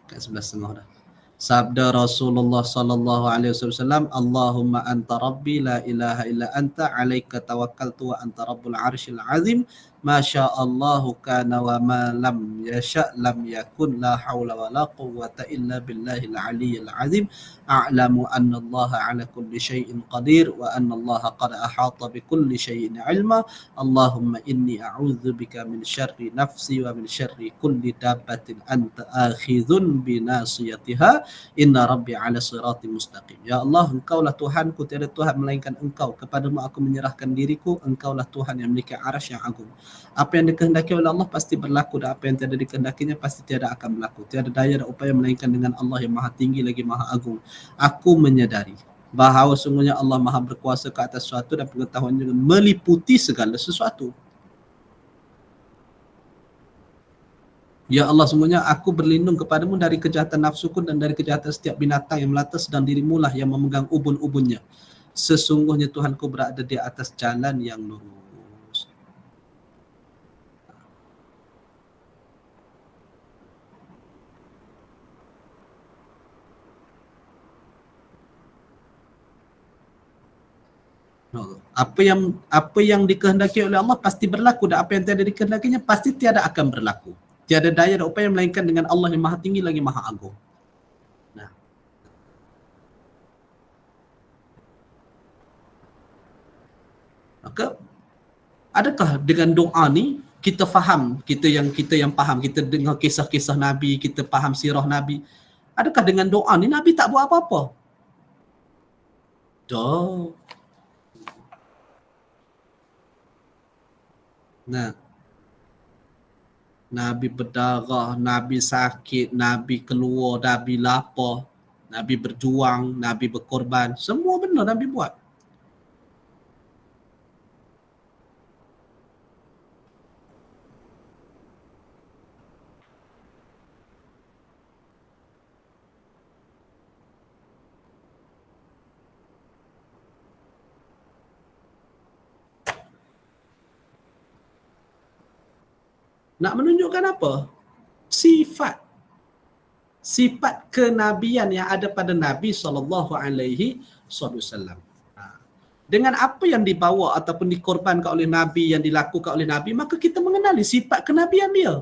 Kat 11.30 dah. Sabda Rasulullah sallallahu alaihi wasallam, Allahumma anta rabbi la ilaha illa anta alaika tawakkaltu wa anta rabbul arsyil azim ma sya'allahu kana wa ma lam yasha' lam yakun la haula wa la quwwata illa billahil aliyyil azim a'lamu anna Allah ala kulli syai'in qadir wa anna Allah qad ahata bi kulli syai'in ilma Allahumma inni a'udzubika min syarri nafsi wa min syarri kulli dabbatin anta akhidhun bi nasiyatiha inna rabbi ala siratim mustaqim. Ya Allah, engkaulah Tuhanku, tiada Tuhan melainkan engkau. Kepadamu aku menyerahkan diriku, engkaulah Tuhan yang memiliki arasy yang agung. Apa yang dikehendaki oleh Allah pasti berlaku dan apa yang tiada dikehendakinya pasti tiada akan berlaku. Tiada daya dan upaya melainkan dengan Allah yang maha tinggi lagi maha agung. Aku menyadari bahawa sungguhnya Allah maha berkuasa ke atas sesuatu dan pengetahuan juga meliputi segala sesuatu. Ya Allah, semuanya aku berlindung kepadamu dari kejahatan nafsuku dan dari kejahatan setiap binatang yang melata sedang dirimu lah yang memegang ubun-ubunnya. sesungguhnya Tuhanku berada di atas jalan yang lurus. Apa yang dikehendaki oleh Allah pasti berlaku, dan apa yang tiada dikehendakinya pasti tiada akan berlaku. Tiada daya dan upaya melainkan dengan Allah yang Maha Tinggi lagi Maha Agung. Nah, maka adakah dengan doa ni kita faham, kita yang faham, kita dengar kisah-kisah Nabi, kita faham sirah Nabi. Adakah dengan doa ni Nabi tak buat apa-apa? Dah. Nah, Nabi berdarah, Nabi sakit, Nabi keluar, Nabi lapar, Nabi berjuang, Nabi berkorban. Semua benda Nabi buat. Nak menunjukkan apa? Sifat kenabian yang ada pada Nabi SAW. Dengan apa yang dibawa ataupun dikorbankan oleh Nabi, yang dilakukan oleh Nabi, maka kita mengenali sifat kenabian dia.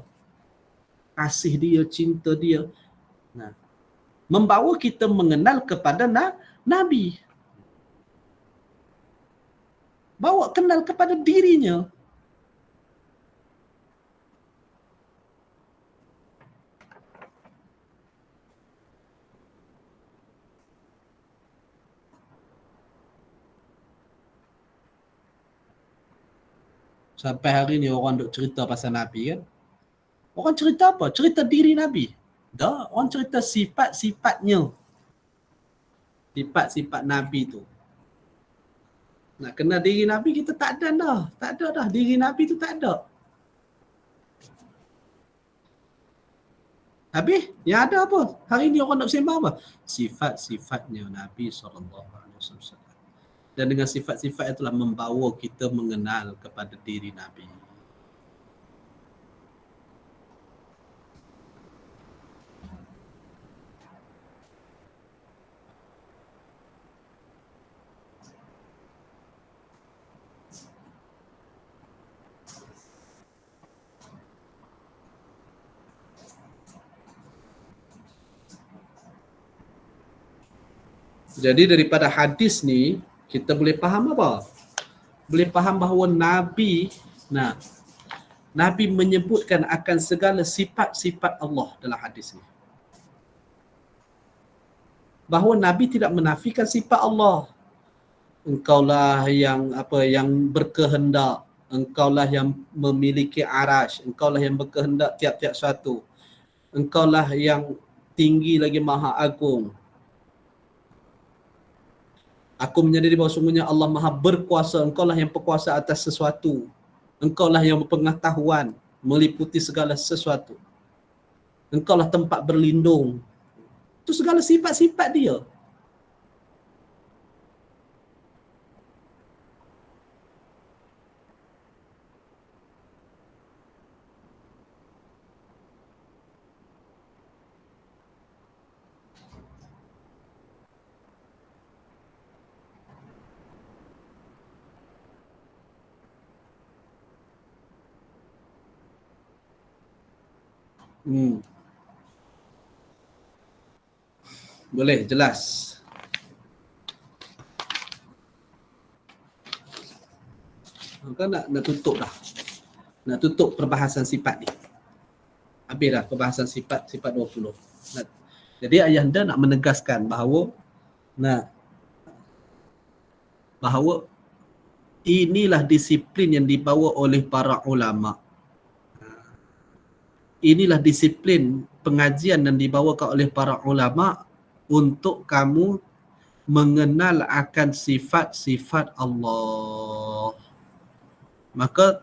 Kasih dia, cinta dia. Nah, membawa kita mengenal kepada Nabi. Bawa kenal kepada dirinya. Sampai hari ni orang duk cerita pasal Nabi kan. Orang cerita apa? Cerita diri Nabi. Dah, orang cerita sifat-sifatnya. Sifat-sifat Nabi tu. Nak kenal diri Nabi kita tak ada dah. Tak ada dah. Diri Nabi tu tak ada. Habis, yang ada apa? Hari ni orang nak sembang apa? Sifat-sifatnya Nabi SAW. Dan dengan sifat-sifat itulah membawa kita mengenal kepada diri Nabi. Jadi daripada hadis ni, kita boleh faham apa? Boleh faham bahawa Nabi menyebutkan akan segala sifat-sifat Allah dalam hadis ni. Bahawa Nabi tidak menafikan sifat Allah. Engkaulah yang berkehendak, engkaulah yang memiliki arash, engkaulah yang berkehendak tiap-tiap suatu. Engkaulah yang tinggi lagi Maha Agung. Aku menyadari bahawa sungguhnya Allah Maha berkuasa, engkaulah yang berkuasa atas sesuatu. Engkaulah yang berpengetahuan meliputi segala sesuatu. Engkaulah tempat berlindung. Itu segala sifat-sifat dia. Boleh, jelas. Kan nak tutup dah. Nak tutup perbahasan sifat ni. Habis dah perbahasan sifat 20. Jadi ayahanda nak menegaskan bahawa inilah disiplin yang dibawa oleh para ulama. Inilah disiplin pengajian yang dibawakan oleh para ulama untuk kamu mengenal akan sifat-sifat Allah. Maka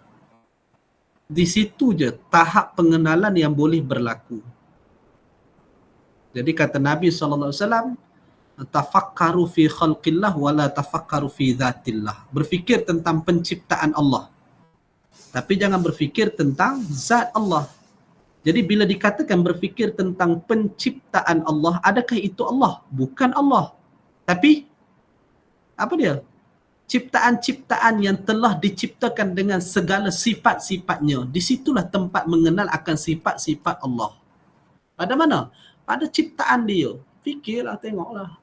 di situ je tahap pengenalan yang boleh berlaku. Jadi kata Nabi SAW, tafakkaru fi khalqillah wala tafakkaru fi dhatillah. Berfikir tentang penciptaan Allah, tapi jangan berfikir tentang zat Allah. Jadi bila dikatakan berfikir tentang penciptaan Allah, adakah itu Allah? Bukan Allah. Tapi apa dia? Ciptaan-ciptaan yang telah diciptakan dengan segala sifat-sifatnya. Di situlah tempat mengenal akan sifat-sifat Allah. Pada mana? Pada ciptaan dia. Fikirlah, tengoklah.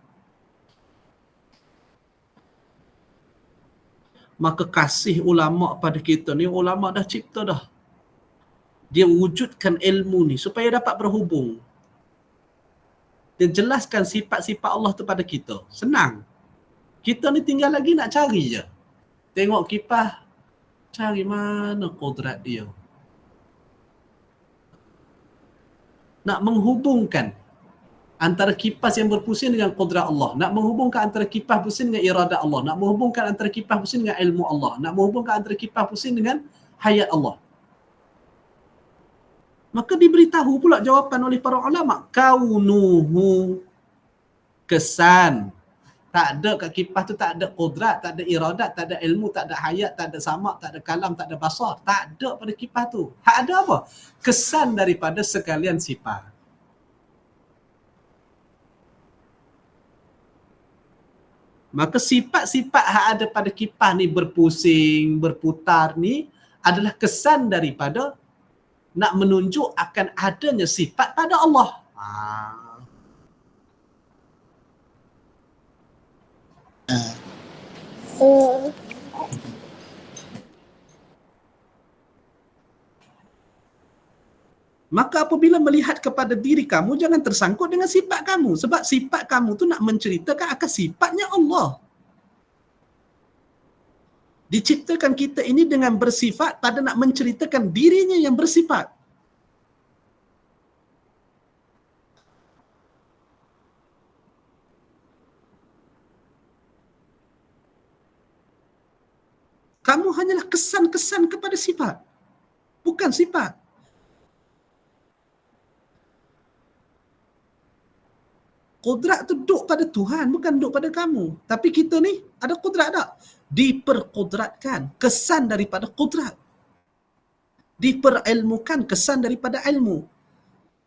Maka kasih ulama pada kita ni, ulama dah cipta dah. Dia wujudkan ilmu ni supaya dapat berhubung. Dia jelaskan sifat-sifat Allah tu pada kita. Senang. Kita ni tinggal lagi nak cari je. Tengok kipas, cari mana kodrat dia. Nak menghubungkan antara kipas yang berpusing dengan kodrat Allah. Nak menghubungkan antara kipas pusing dengan iradat Allah. Nak menghubungkan antara kipas pusing dengan ilmu Allah. Nak menghubungkan antara kipas pusing dengan hayat Allah. Maka diberitahu pula jawapan oleh para ulama. Kaunuhu, kesan. Tak ada kat kipas tu, tak ada kodrat, tak ada iradat, tak ada ilmu, tak ada hayat, tak ada samak, tak ada kalam, tak ada basar. Tak ada pada kipas tu. Hak ada apa? Kesan daripada sekalian sifat. Maka sifat-sifat hak ada pada kipas ni berpusing, berputar ni adalah kesan daripada nak menunjuk akan adanya sifat pada Allah. Maka apabila melihat kepada diri kamu, jangan tersangkut dengan sifat kamu. Sebab sifat kamu tu nak menceritakan akan sifatnya Allah. Diciptakan kita ini dengan bersifat pada nak menceritakan dirinya yang bersifat. Kamu hanyalah kesan-kesan kepada sifat. Bukan sifat. Kodrat tu duduk pada Tuhan, bukan duduk pada kamu. Tapi kita ni ada kodrat tak? Diperkodratkan. Kesan daripada kodrat. Diperilmukan kesan daripada ilmu.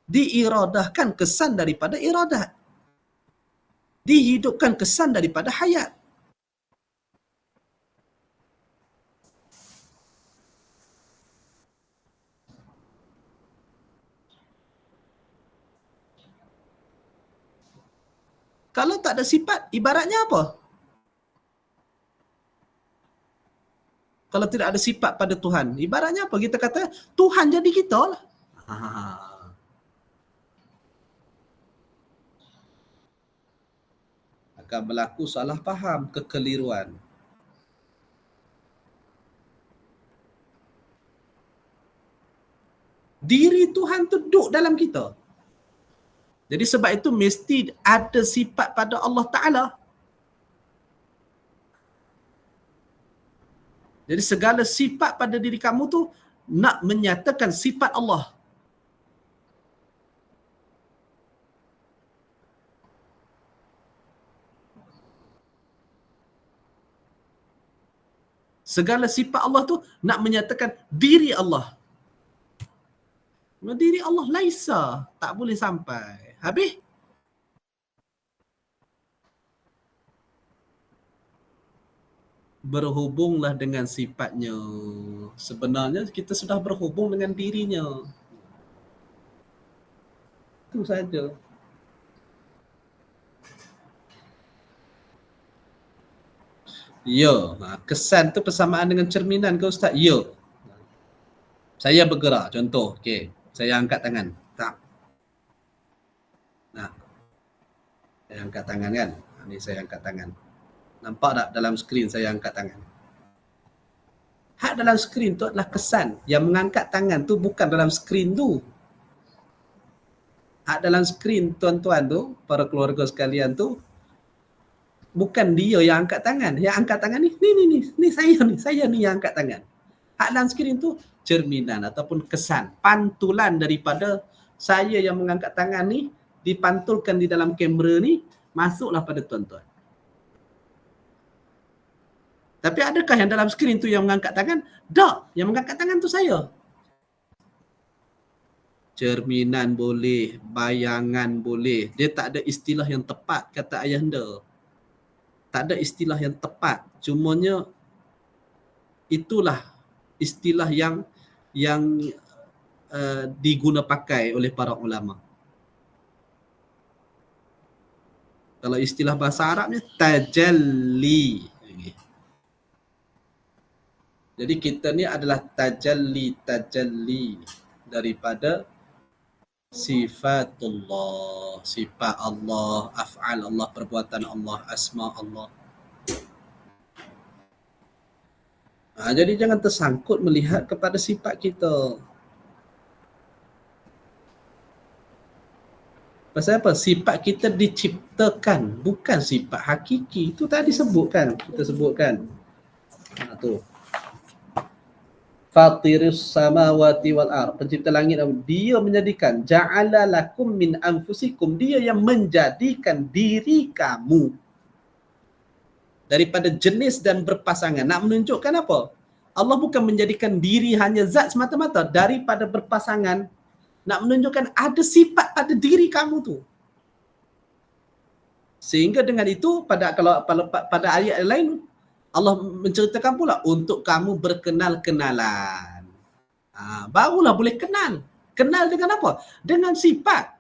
Diiradahkan kesan daripada iradat. Dihidupkan kesan daripada hayat. Kalau tak ada sifat, ibaratnya apa? Kalau tidak ada sifat pada Tuhan, ibaratnya apa? Kita kata, Tuhan jadi kita lah. Akan berlaku salah faham, kekeliruan. Diri Tuhan tu duduk dalam kita. Jadi sebab itu mesti ada sifat pada Allah Ta'ala. Jadi segala sifat pada diri kamu tu nak menyatakan sifat Allah. Segala sifat Allah tu nak menyatakan diri Allah. Diri Allah laisa, tak boleh sampai. Habis? Berhubunglah dengan sifatnya. Sebenarnya kita sudah berhubung dengan dirinya. Itu saja. Ya, kesan tu persamaan dengan cerminan ke Ustaz? Ya. Saya bergerak, contoh. Okey, saya angkat tangan. Tak. Nah. Saya angkat tangan kan? Ini saya angkat tangan. Nampak tak dalam skrin saya angkat tangan? Hak dalam skrin tu adalah kesan. Yang mengangkat tangan tu bukan dalam skrin tu. Hak dalam skrin tuan-tuan tu, para keluarga sekalian tu, bukan dia yang angkat tangan. Yang angkat tangan ni saya ni yang angkat tangan. Hak dalam skrin tu cerminan ataupun kesan, pantulan daripada saya yang mengangkat tangan ni, dipantulkan di dalam kamera ni Masuklah pada tuan-tuan. Tapi adakah yang dalam skrin tu yang mengangkat tangan? Tak, yang mengangkat tangan tu saya. Cerminan boleh, bayangan boleh. Dia tak ada istilah yang tepat, kata ayahanda. Tak ada istilah yang tepat. Cumanya itulah istilah yang diguna pakai oleh para ulama. Kalau istilah bahasa Arabnya tajalli. Jadi kita ni adalah tajalli daripada sifatullah, sifat Allah, af'al Allah, perbuatan Allah, asma Allah. Jadi jangan tersangkut melihat kepada sifat kita. Pasal apa? Sifat kita diciptakan, bukan sifat hakiki. Itu tadi sebutkan, kita sebutkan. Tu. Fatirus samawati wal ard, pencipta langit, dia menjadikan, ja'ala lakum min anfusikum, dia yang menjadikan diri kamu daripada jenis dan berpasangan. Nak menunjukkan apa? Allah bukan menjadikan diri hanya zat semata-mata, daripada berpasangan. Nak menunjukkan ada sifat pada diri kamu tu. Sehingga dengan itu pada ayat lain Allah menceritakan pula untuk kamu berkenal-kenalan. Barulah boleh kenal. Kenal dengan apa? Dengan sifat.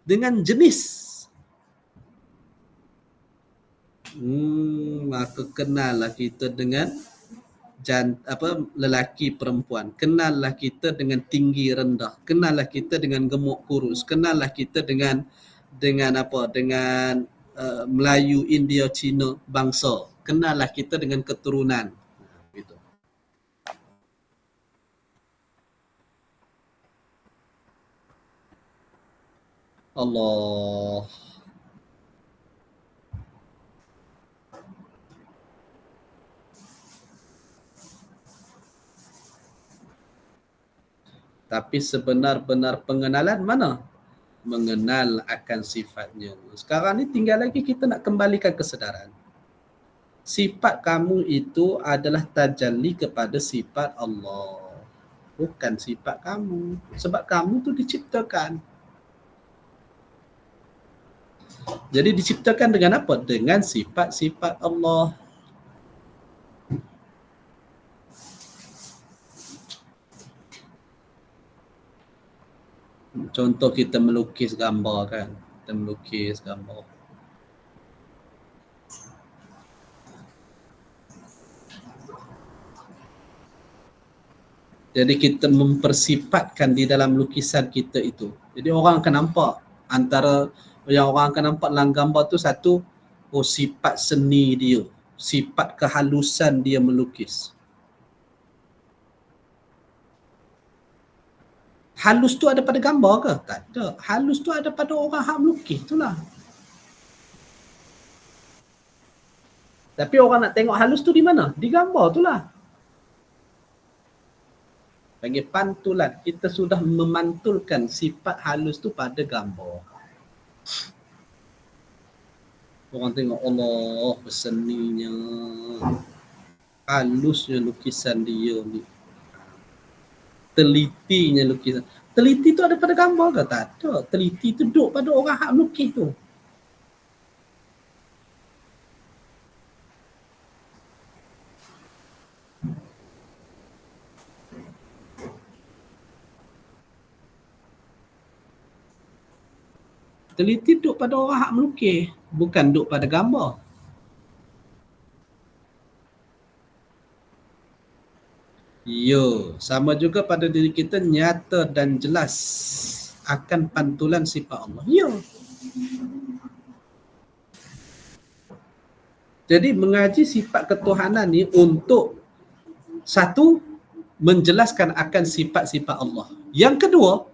Dengan jenis. Maka kenallah kita dengan lelaki perempuan. Kenallah kita dengan tinggi rendah. Kenallah kita dengan gemuk kurus. Kenallah kita dengan Melayu, India, Cina, bangsa. Kenallah kita dengan keturunan. Gitu. Allah. Tapi sebenar-benar pengenalan mana? Mengenal akan sifatnya. Sekarang ni tinggal lagi kita nak kembalikan kesedaran. Sifat kamu itu adalah tajalli kepada sifat Allah. Bukan sifat kamu. Sebab kamu tu diciptakan. Jadi diciptakan dengan apa? Dengan sifat-sifat Allah. Contoh kita melukis gambar kan. Kita melukis gambar. Jadi kita mempersifatkan di dalam lukisan kita itu. Jadi orang akan nampak antara yang orang akan nampak dalam gambar tu satu, sifat seni dia, sifat kehalusan dia melukis. Halus tu ada pada gambar ke? Tak ada. Halus tu ada pada orang hak melukis itulah. Tapi orang nak tengok halus tu di mana? Di gambar itulah. Panggil pantulan. Kita sudah memantulkan sifat halus tu pada gambar. Orang tengok Allah berseninya. Halusnya lukisan dia ni. Telitinya lukisan. Teliti tu ada pada gambar ke? Tak ada. Teliti tu duduk pada orang hak melukis tu. Teliti duduk pada orang hak melukis. Bukan duduk pada gambar. Sama juga pada diri kita nyata dan jelas akan pantulan sifat Allah. Jadi mengaji sifat ketuhanan ni untuk satu, menjelaskan akan sifat-sifat Allah. Yang kedua,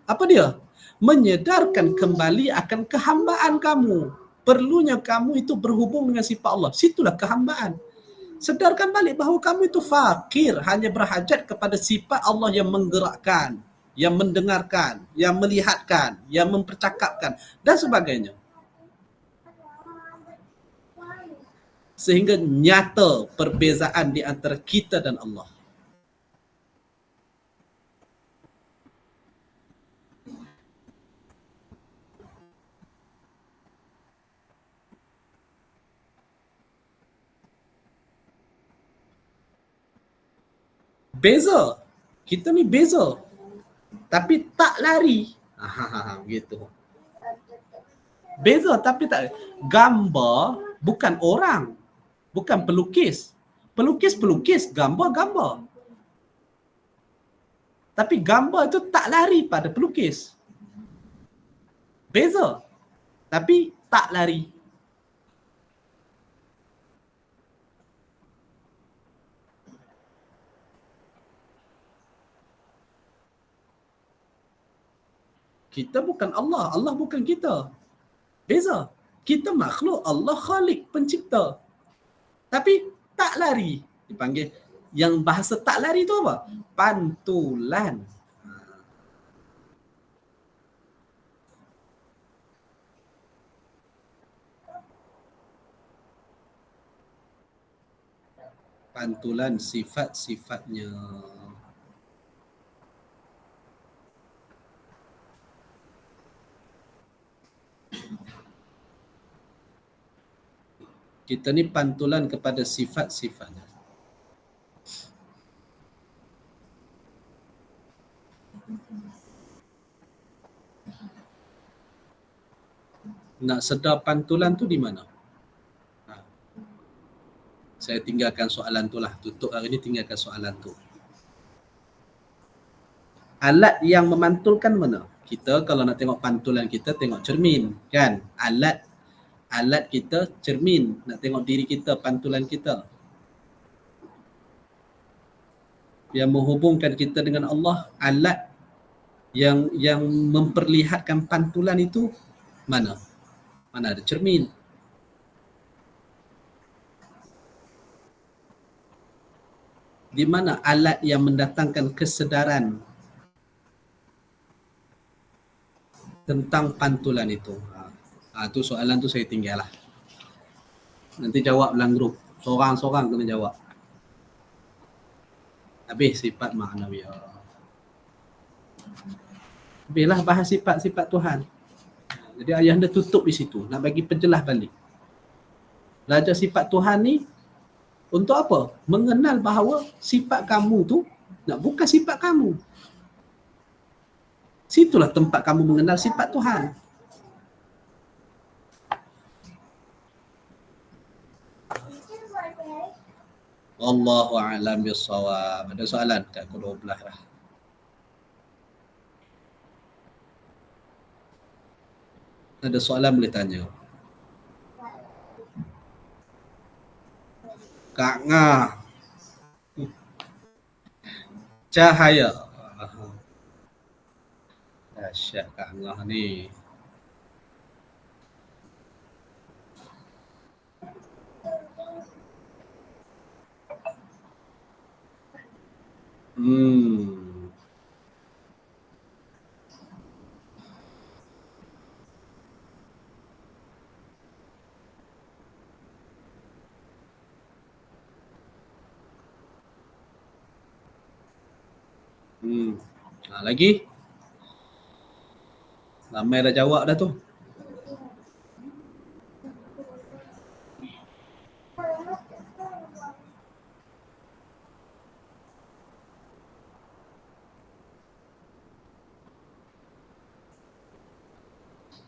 apa dia? Menyedarkan kembali akan kehambaan kamu. Perlunya kamu itu berhubung dengan sifat Allah. Situlah kehambaan. Sedarkan balik bahawa kamu itu fakir, hanya berhajat kepada sifat Allah yang menggerakkan. yang mendengarkan, yang melihatkan, yang mempercakapkan dan sebagainya. Sehingga nyata perbezaan di antara kita dan Allah. Beza. Kita ni beza. Tapi tak lari. Begitu. Beza tapi tak. Gambar bukan orang. Bukan pelukis. Pelukis, gambar. Tapi gambar itu tak lari pada pelukis. Beza. Tapi tak lari. Kita bukan Allah, Allah bukan kita. Beza. Kita makhluk, Allah khalik, pencipta. Tapi tak lari. Dipanggil, yang bahasa tak lari tu apa? Pantulan. Pantulan sifat-sifatnya. Kita ni pantulan kepada sifat-sifatnya. Nak sedar pantulan tu di mana? Saya tinggalkan soalan tu lah. Tutup hari ni tinggalkan soalan tu. Alat yang memantulkan mana? Kita kalau nak tengok pantulan kita, tengok cermin. Kan? Alat kita cermin. Nak tengok diri kita, pantulan kita. Yang menghubungkan kita dengan Allah, alat yang memperlihatkan pantulan itu mana? Mana ada cermin. Di mana alat yang mendatangkan kesedaran tentang pantulan itu? Tu soalan tu saya tinggal lah. Nanti jawab dalam grup. Seorang-seorang kena jawab. Habis sifat ma'nawiyah. Habislah bahas sifat-sifat Tuhan. Jadi ayah anda tutup di situ. Nak bagi penjelas balik. Belajar sifat Tuhan ni untuk apa? Mengenal bahawa sifat kamu tu bukan sifat kamu. Situlah tempat kamu mengenal sifat Tuhan. Wallahu a'lam bissawab. Ada soalan kat kedua belah lah. Ada soalan boleh tanya. Kak Ngah. Cahaya. Dahsyat Kak Ngah ni. Lagi? Ramai dah jawab dah tu.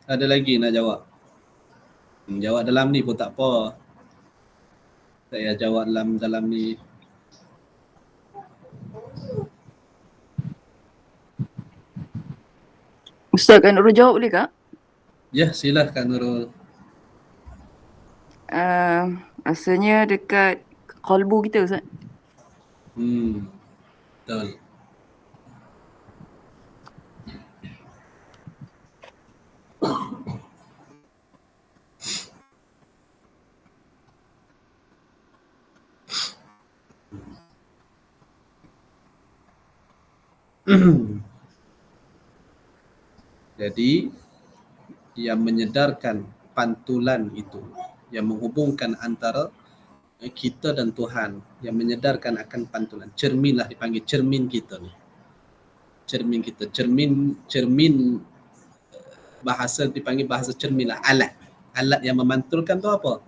Ada lagi nak jawab? Jawab dalam ni pun tak apa. Saya jawab dalam ni. Ustaz, Kak Nurul jawab boleh tak? Ya, sila Kak Nurul. Rasanya dekat kolbu kita, Ustaz. Betul. Jadi yang menyedarkan pantulan itu, yang menghubungkan antara kita dan Tuhan, yang menyedarkan akan pantulan. Cermin lah dipanggil cermin kita ni. Cermin kita, cermin bahasa dipanggil bahasa cermin lah, alat. Alat yang memantulkan tu apa?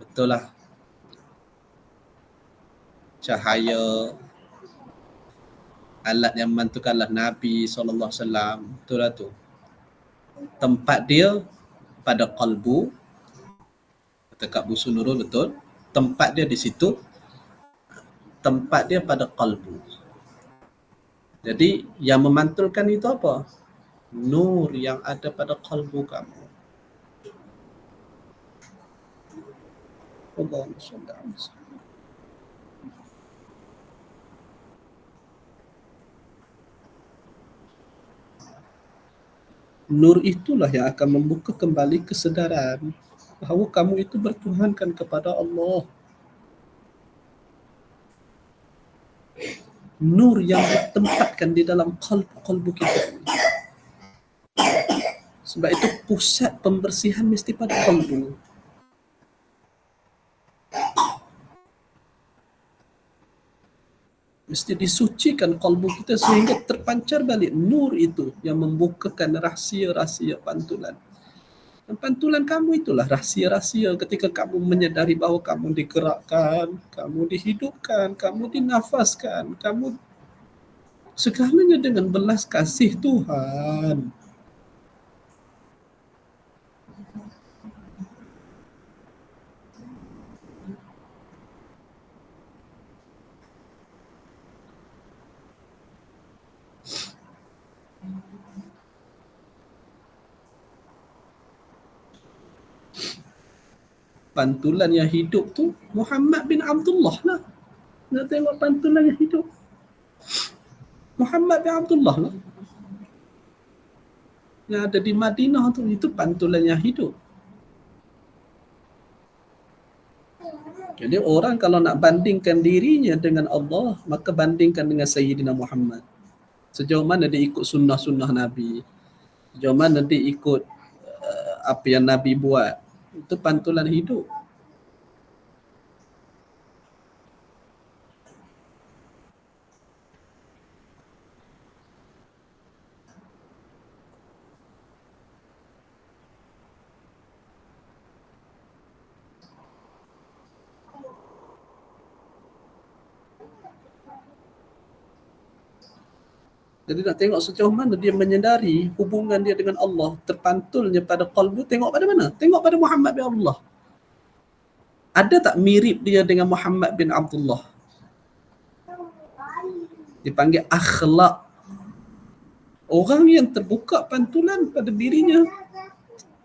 Betul lah. Cahaya. Alat yang memantulkanlah Nabi SAW. Betul lah tu. Tempat dia pada qalbu, kata Kak Busu Nurul, betul. Tempat dia di situ, tempat dia pada qalbu. Jadi yang memantulkan itu apa? Nur yang ada pada qalbu kamu. Allahumma shalli ala Muhammad. Nur itulah yang akan membuka kembali kesedaran bahawa kamu itu bertuhankan kepada Allah. Nur yang ditempatkan di dalam qalbu kita. Sebab itu pusat pembersihan mesti pada qalbu. Mesti disucikan qalbu kita sehingga terpancar balik nur itu yang membukakan rahsia-rahsia pantulan. Dan pantulan kamu itulah rahsia-rahsia ketika kamu menyedari bahawa kamu digerakkan, kamu dihidupkan, kamu dinafaskan, kamu segalanya dengan belas kasih Tuhan. Pantulan yang hidup tu Muhammad bin Abdullah lah. Nak tengok pantulan yang hidup, Muhammad bin Abdullah lah. Yang ada di Madinah tu, itu pantulan yang hidup. Jadi orang kalau nak bandingkan dirinya dengan Allah, maka bandingkan dengan Sayyidina Muhammad. Sejauh mana dia ikut sunnah-sunnah Nabi, sejauh mana dia ikut apa yang Nabi buat, itu pantulan hidup. Jadi nak tengok sejauh mana dia menyedari hubungan dia dengan Allah, terpantulnya pada qalbu, tengok pada mana? Tengok pada Muhammad bin Abdullah. Ada tak mirip dia dengan Muhammad bin Abdullah? Dipanggil akhlak. Orang yang terbuka pantulan pada dirinya,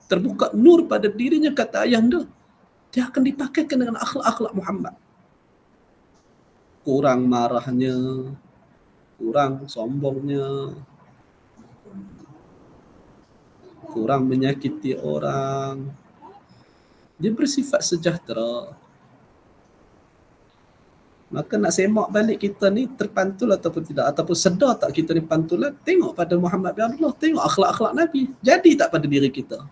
terbuka nur pada dirinya, kata ayahanda, dia akan dipakaikan dengan akhlak-akhlak Muhammad. Kurang marahnya, kurang sombongnya, kurang menyakiti orang. Dia bersifat sejahtera. Maka nak semak balik kita ni terpantul ataupun tidak, ataupun sedar tak kita ni pantulan, tengok pada Muhammad bin Abdullah, tengok akhlak-akhlak Nabi. Jadi tak pada diri kita?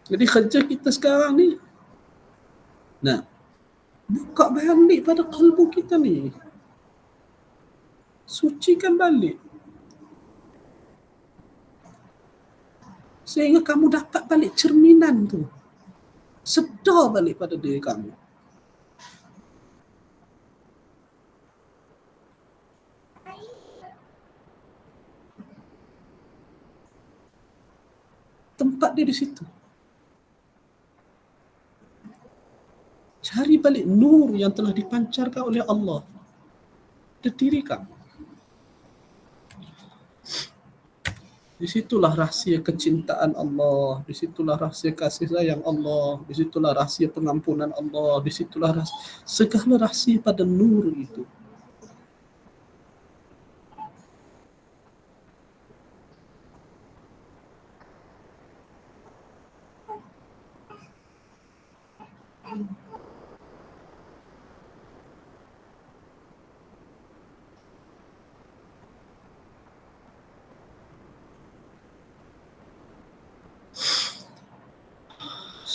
Jadi kerja kita sekarang ni, nah, buka balik pada kalbu kita ni. Sucikan balik. Sehingga kamu dapat balik cerminan tu. Sedar balik pada diri kamu. Tempat dia di situ. Cari balik nur yang telah dipancarkan oleh Allah di diri kamu. Di situlah rahsia kecintaan Allah, di situlah rahsia kasih sayang Allah, di situlah rahsia pengampunan Allah, di situlah segala rahsia pada nur itu.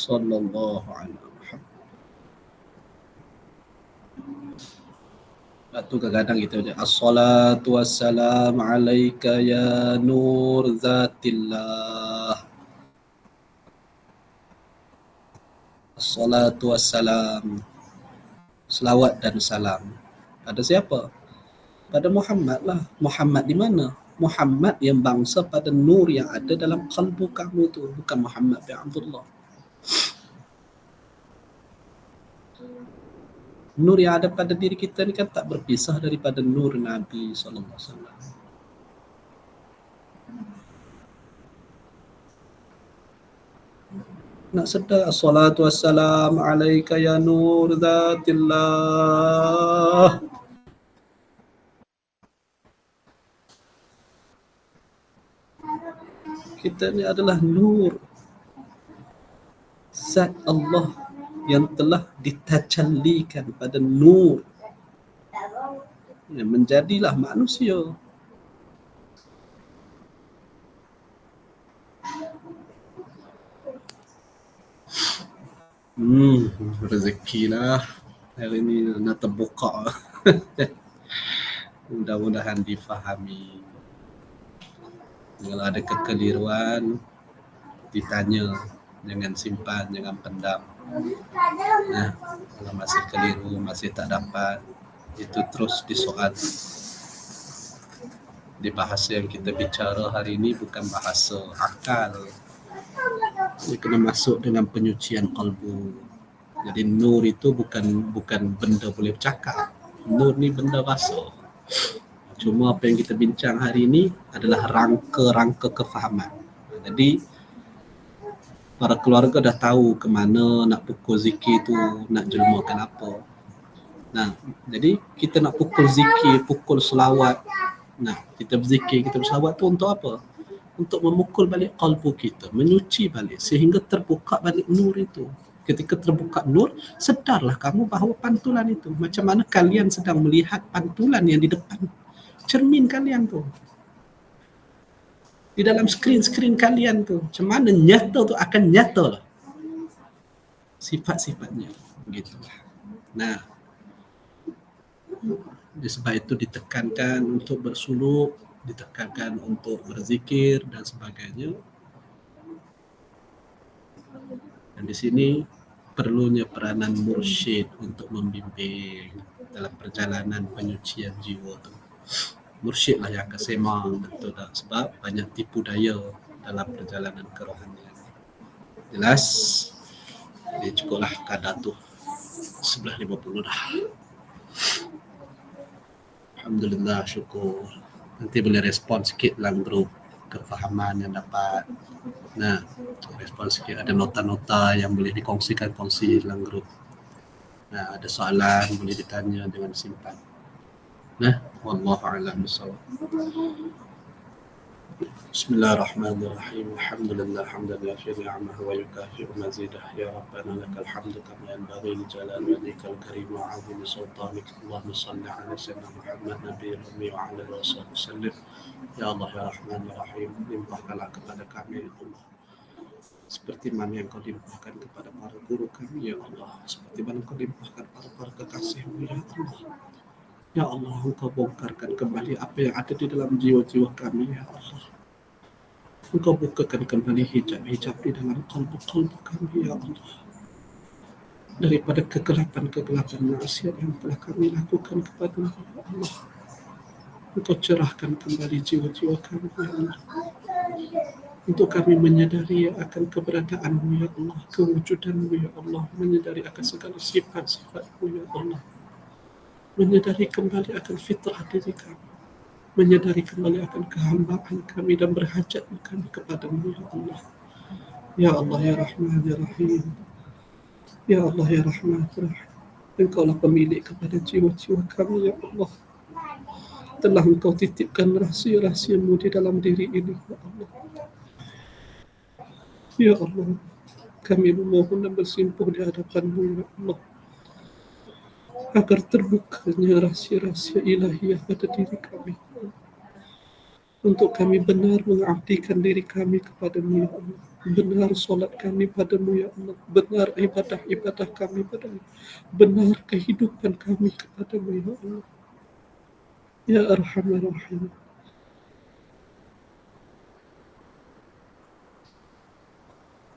sallallahu alaihi wasallam. Itu kadang-kadang kita baca as-salatu wassalam alaika ya nur zatillah. As-salatu wassalam, selawat dan salam pada siapa? Pada Muhammad lah. Muhammad di mana? Muhammad yang bangsa pada nur yang ada dalam kalbu kamu tu, bukan Muhammad bin Abdullah. Nur yang ada pada diri kita ni kan tak berpisah daripada nur Nabi SAW. Nak sedar as-salatu wassalam alaika ya nur zatillah. Kita ni adalah nur zat Allah yang telah ditajallikan pada nur, yang menjadilah manusia. Rezekilah hari ini nak terbuka. Mudah-mudahan difahami. Kalau ada kekeliruan ditanya, jangan simpan, jangan pendam. Nah, kalau masih keliru, masih tak dapat, itu terus disoal. Di bahasa yang kita bicara hari ini bukan bahasa akal. Dia kena masuk dengan penyucian kalbu. Jadi nur itu bukan benda boleh bercakap. Nur ni benda rasa. Cuma apa yang kita bincang hari ini adalah rangka-rangka kefahaman. Jadi para keluarga dah tahu ke mana nak pukul zikir tu, nak jelmakan apa. Nah, jadi kita nak pukul zikir, pukul selawat. Nah, kita berzikir, kita berselawat tu untuk apa? Untuk memukul balik kalbu kita, menyuci balik sehingga terbuka balik nur itu. Ketika terbuka nur, sedarlah kamu bahawa pantulan itu, macam mana kalian sedang melihat pantulan yang di depan cermin kalian tu, di dalam skrin kalian tu, macam mana nyata tu akan nyata lah sifat-sifatnya begitulah. Nah, sebab itu ditekankan untuk bersuluk, ditekankan untuk berzikir dan sebagainya. Dan di sini perlunya peranan mursyid untuk membimbing dalam perjalanan penyucian jiwa tu. Mursyid lah yang kesema, betul tak? Sebab banyak tipu daya dalam perjalanan kerohanian. Jelas? Jadi cukuplah kadar tu 11.50 dah. Alhamdulillah, syukur. Nanti boleh respon sikit dalam grup kefahaman yang dapat. Nah, respon sikit. Ada nota-nota yang boleh kongsi dalam grup. Nah, ada soalan boleh ditanya dengan simpan. Nah, wallahu a'lam bissawab. Bismillahirrahmanirrahim. Alhamdulillah hamdan yafi'u ni'amahu wa yukafi'u mazidah. Ya Rabbana lakal hamdu kama yanbaghi li jalali wajhikal karim wa 'azimi sultanik. Allahumma shalli 'ala sayyidina Muhammad nabiyil ummi wa 'ala alihi wasallam. Ya Allah ya Rahman ya Rahim, limpahkanlah kepada kami ya Allah seperti mana yang kau limpahkan kepada para guru kami ya Allah, seperti mana kau limpahkan para kekasihmu ya Allah. Ya Allah, engkau bongkarkan kembali apa yang ada di dalam jiwa-jiwa kami ya Allah. Engkau bukakan kembali hijab-hijab di dalam kalbu-kalbu kami ya Allah, daripada kegelapan-kegelapan maksiat yang telah kami lakukan kepada ya Allah. Engkau cerahkan kembali jiwa-jiwa kami ya Allah, untuk kami menyadari akan keberadaanmu ya Allah, kewujudanmu ya Allah, menyadari akan segala sifat-sifatmu ya Allah, menyadari kembali akan fitrah diri kami, menyadari kembali akan kehambaan kami dan berhajat kami kepadamu ya Allah. Ya Allah ya Rahman ya Rahim, ya Allah ya Rahman ya Rahim, Engkaulah pemilik kepada jiwa-jiwa kami ya Allah. Telah Engkau titipkan rahsia-rahsia-Mu di dalam diri ini ya Allah. Ya Allah, kami memohon dan bersimpuh di hadapan-Mu ya Allah, agar terbukanya rahsia-rahsia ilahiyah pada diri kami. untuk kami benar mengabdikan diri kami kepadamu ya Allah. Benar solat kami padamu ya Allah. Benar ibadah-ibadah kami padamu. Benar kehidupan kami kepadamu ya Allah. Ya Arhamar Rahim.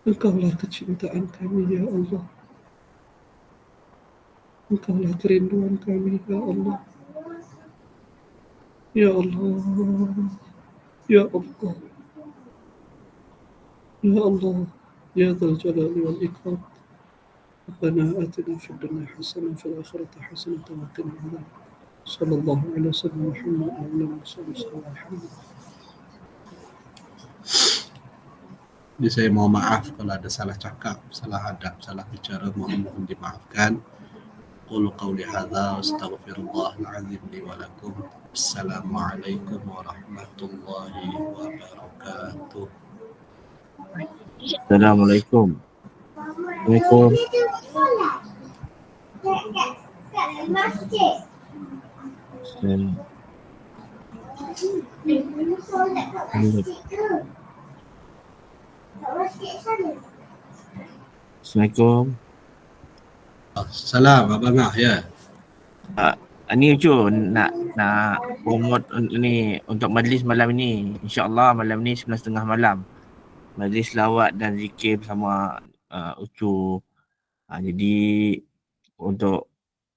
Engkaulah kecintaan kami ya Allah. Engkaulah kerinduan kami ya Allah. Ya Allah. Ya Allah. Ya Allah. Ya Dzal Jalali wal Ikram. ربنا آتنا في الدنيا حسنة وفي الآخرة حسنة وقنا عذاب صلى الله عليه وسلم محمد وعلى آله وصحبه وسلم. Jadi saya mohon maaf kalau ada salah cakap, salah adab, salah bicara, mohon dimaafkan. Qul qawli hadza wa astaghfirullahal azim li wa lakum. Assalamualaikum warahmatullahi wabarakatuh. Assalamualaikum. Assalamualaikum. Assalamualaikum. Salam Abang Ah ya. Ni Ucu nak promote ni untuk majlis malam ni. InsyaAllah malam ni 11.30 malam. Majlis lawat dan zikir bersama Ucu. Jadi untuk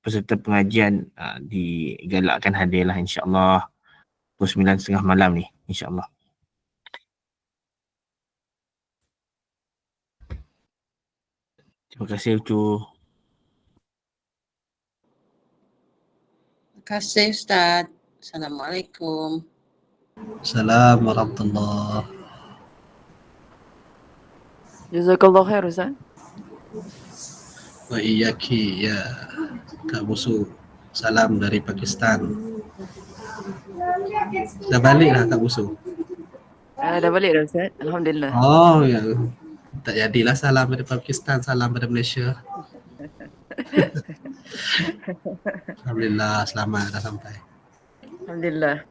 peserta pengajian digalakkan hadir lah insyaAllah pukul 9.30 malam ni insyaAllah. Terima kasih Ucu. Terima kasih Ustaz. Assalamualaikum. Assalamualaikum warahmatullahi. Jazakallah khair Ustaz. Wa iyyaki ya Kak Busu. Salam dari Pakistan. Dah balik dah Kak Busu? Dah balik dah Ustaz. Alhamdulillah. Oh ya. Tak jadilah salam dari Pakistan, salam dari Malaysia. Alhamdulillah selamat dah sampai. Alhamdulillah.